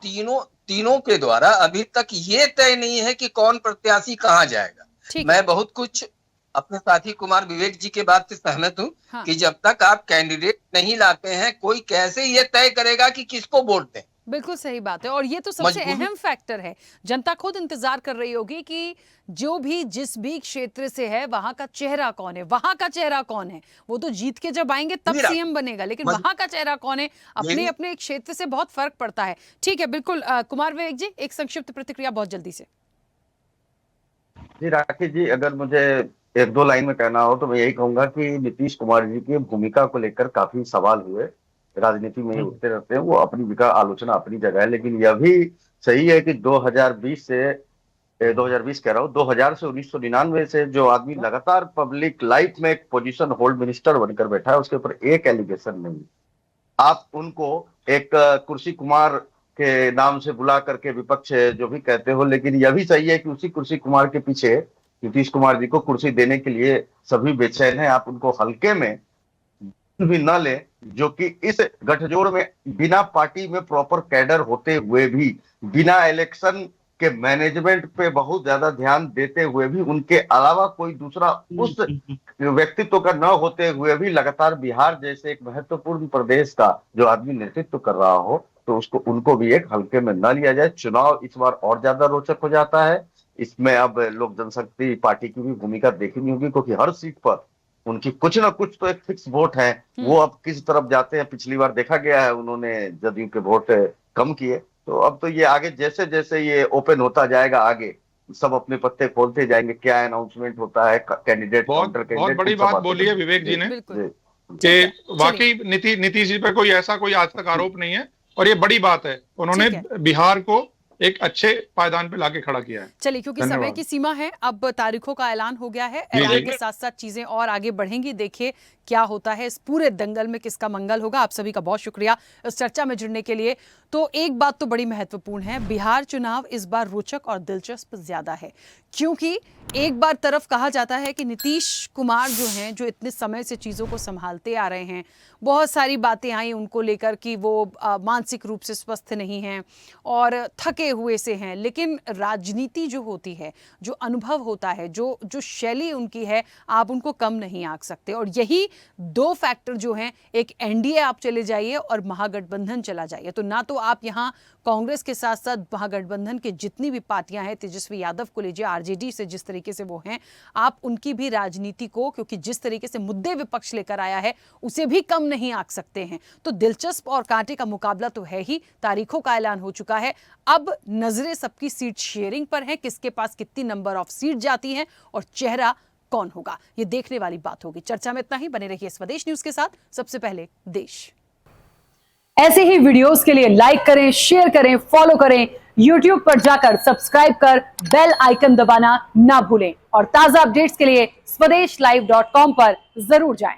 L: तीनों के द्वारा अभी तक ये तय नहीं है कि कौन प्रत्याशी कहां जाएगा। मैं बहुत कुछ अपने साथी कुमार विवेक जी के बात से सहमत हूँ
A: हाँ।
L: कि जब तक आप कैंडिडेट नहीं लाते हैं, कोई कैसे ये तय करेगा कि किसको वोट दें।
A: बिल्कुल सही बात है, और ये तो सबसे अहम फैक्टर है। जनता खुद इंतजार कर रही होगी कि जो भी जिस भी क्षेत्र से है वहां का चेहरा कौन है, वहां का चेहरा कौन है। वो तो जीत के जब आएंगे तब सीएम बनेगा, लेकिन वहां का चेहरा कौन है, अपने अपने क्षेत्र से बहुत फर्क पड़ता है। ठीक है, बिल्कुल। कुमार विवेक जी, एक संक्षिप्त प्रतिक्रिया बहुत जल्दी से।
M: जी राखी जी, अगर मुझे एक दो लाइन में कहना हो तो मैं यही कहूंगा कि नीतीश कुमार जी की भूमिका को लेकर काफी सवाल हुए, राजनीति में ही उठते रहते हैं, वो अपनी आलोचना अपनी जगह है, लेकिन यह भी सही है कि 2020 कह रहा हूँ, 2000 से 1999 से जो आदमी लगातार पब्लिक लाइफ में एक पोजीशन होल्ड मिनिस्टर बनकर बैठा है, उसके ऊपर एक एलिगेशन नहीं। आप उनको एक कुर्सी कुमार के नाम से बुला करके विपक्ष जो भी कहते हो, लेकिन यह भी सही है कि उसी कुर्सी कुमार के पीछे नीतीश कुमार जी को कुर्सी देने के लिए सभी बेचैन हैं। आप उनको हल्के में भी न ले, जो कि इस गठजोड़ में बिना पार्टी में प्रॉपर कैडर होते हुए भी, बिना इलेक्शन के मैनेजमेंट पे बहुत ज्यादा ध्यान देते हुए भी, उनके अलावा कोई दूसरा उस व्यक्तित्व का न होते हुए भी लगातार बिहार जैसे एक महत्वपूर्ण प्रदेश का जो आदमी नेतृत्व कर रहा हो, तो उसको उनको भी एक हल्के में न लिया जाए। चुनाव इस बार और ज्यादा रोचक हो जाता है। इसमें अब लोक जनशक्ति पार्टी की भी भूमिका देखनी होगी, क्योंकि हर सीट पर उनकी कुछ ना कुछ तो एक फिक्स वोट है। वो अब किस तरफ जाते हैं, पिछली बार देखा गया है उन्होंने जदयू के वोट कम किए, तो अब तो ये आगे जैसे जैसे ये ओपन होता जाएगा, आगे सब अपने पत्ते खोलते जाएंगे, क्या अनाउंसमेंट होता है, कैंडिडेट
J: बहुत बड़ी बात बोली है विवेक जी ने कि वाकई नीतीश जी पर कोई ऐसा कोई आज तक आरोप नहीं है, और ये बड़ी बात है। उन्होंने बिहार को एक अच्छे पायदान पे लाके खड़ा किया है।
A: चलिए, क्योंकि समय की सीमा है, अब तारीखों का ऐलान हो गया है। ऐलान के साथ साथ चीजें और आगे बढ़ेंगी। देखिए क्या होता है, इस पूरे दंगल में किसका मंगल होगा। आप सभी का बहुत शुक्रिया इस चर्चा में जुड़ने के लिए। तो एक बात तो बड़ी महत्वपूर्ण है, बिहार चुनाव इस बार रोचक और दिलचस्प ज्यादा है, क्योंकि एक बार तरफ कहा जाता है कि नीतीश कुमार जो हैं, जो इतने समय से चीज़ों को संभालते आ रहे हैं, बहुत सारी बातें आई उनको लेकर कि वो मानसिक रूप से स्वस्थ नहीं हैं और थके हुए से हैं, लेकिन राजनीति जो होती है, जो अनुभव होता है, जो शैली उनकी है, आप उनको कम नहीं आंक सकते। और यही दो फैक्टर जो हैं, एक एनडीए आप चले जाइए और महागठबंधन चला जाइए, तो ना तो आप यहाँ कांग्रेस के साथ साथ महागठबंधन के जितनी भी पार्टियां हैं, तेजस्वी यादव को लीजिए, आरजेडी से जिस तरीके से वो हैं, आप उनकी भी राजनीति को, क्योंकि जिस तरीके से मुद्दे विपक्ष लेकर आया है, उसे भी कम नहीं आंक सकते हैं। तो दिलचस्प और कांटे का मुकाबला तो है ही। तारीखों का ऐलान हो चुका है, अब नजरें सबकी सीट शेयरिंग पर है, किसके पास कितनी नंबर ऑफ सीट जाती हैं और चेहरा कौन होगा, ये देखने वाली बात होगी। चर्चा में इतना ही। बने रहिए स्वदेश न्यूज के साथ। सबसे पहले देश। ऐसे ही वीडियोस के लिए लाइक करें, शेयर करें, फॉलो करें। YouTube पर जाकर सब्सक्राइब कर बेल आइकन दबाना ना भूलें और ताजा अपडेट्स के लिए स्वदेशलाइव.com पर जरूर जाएं।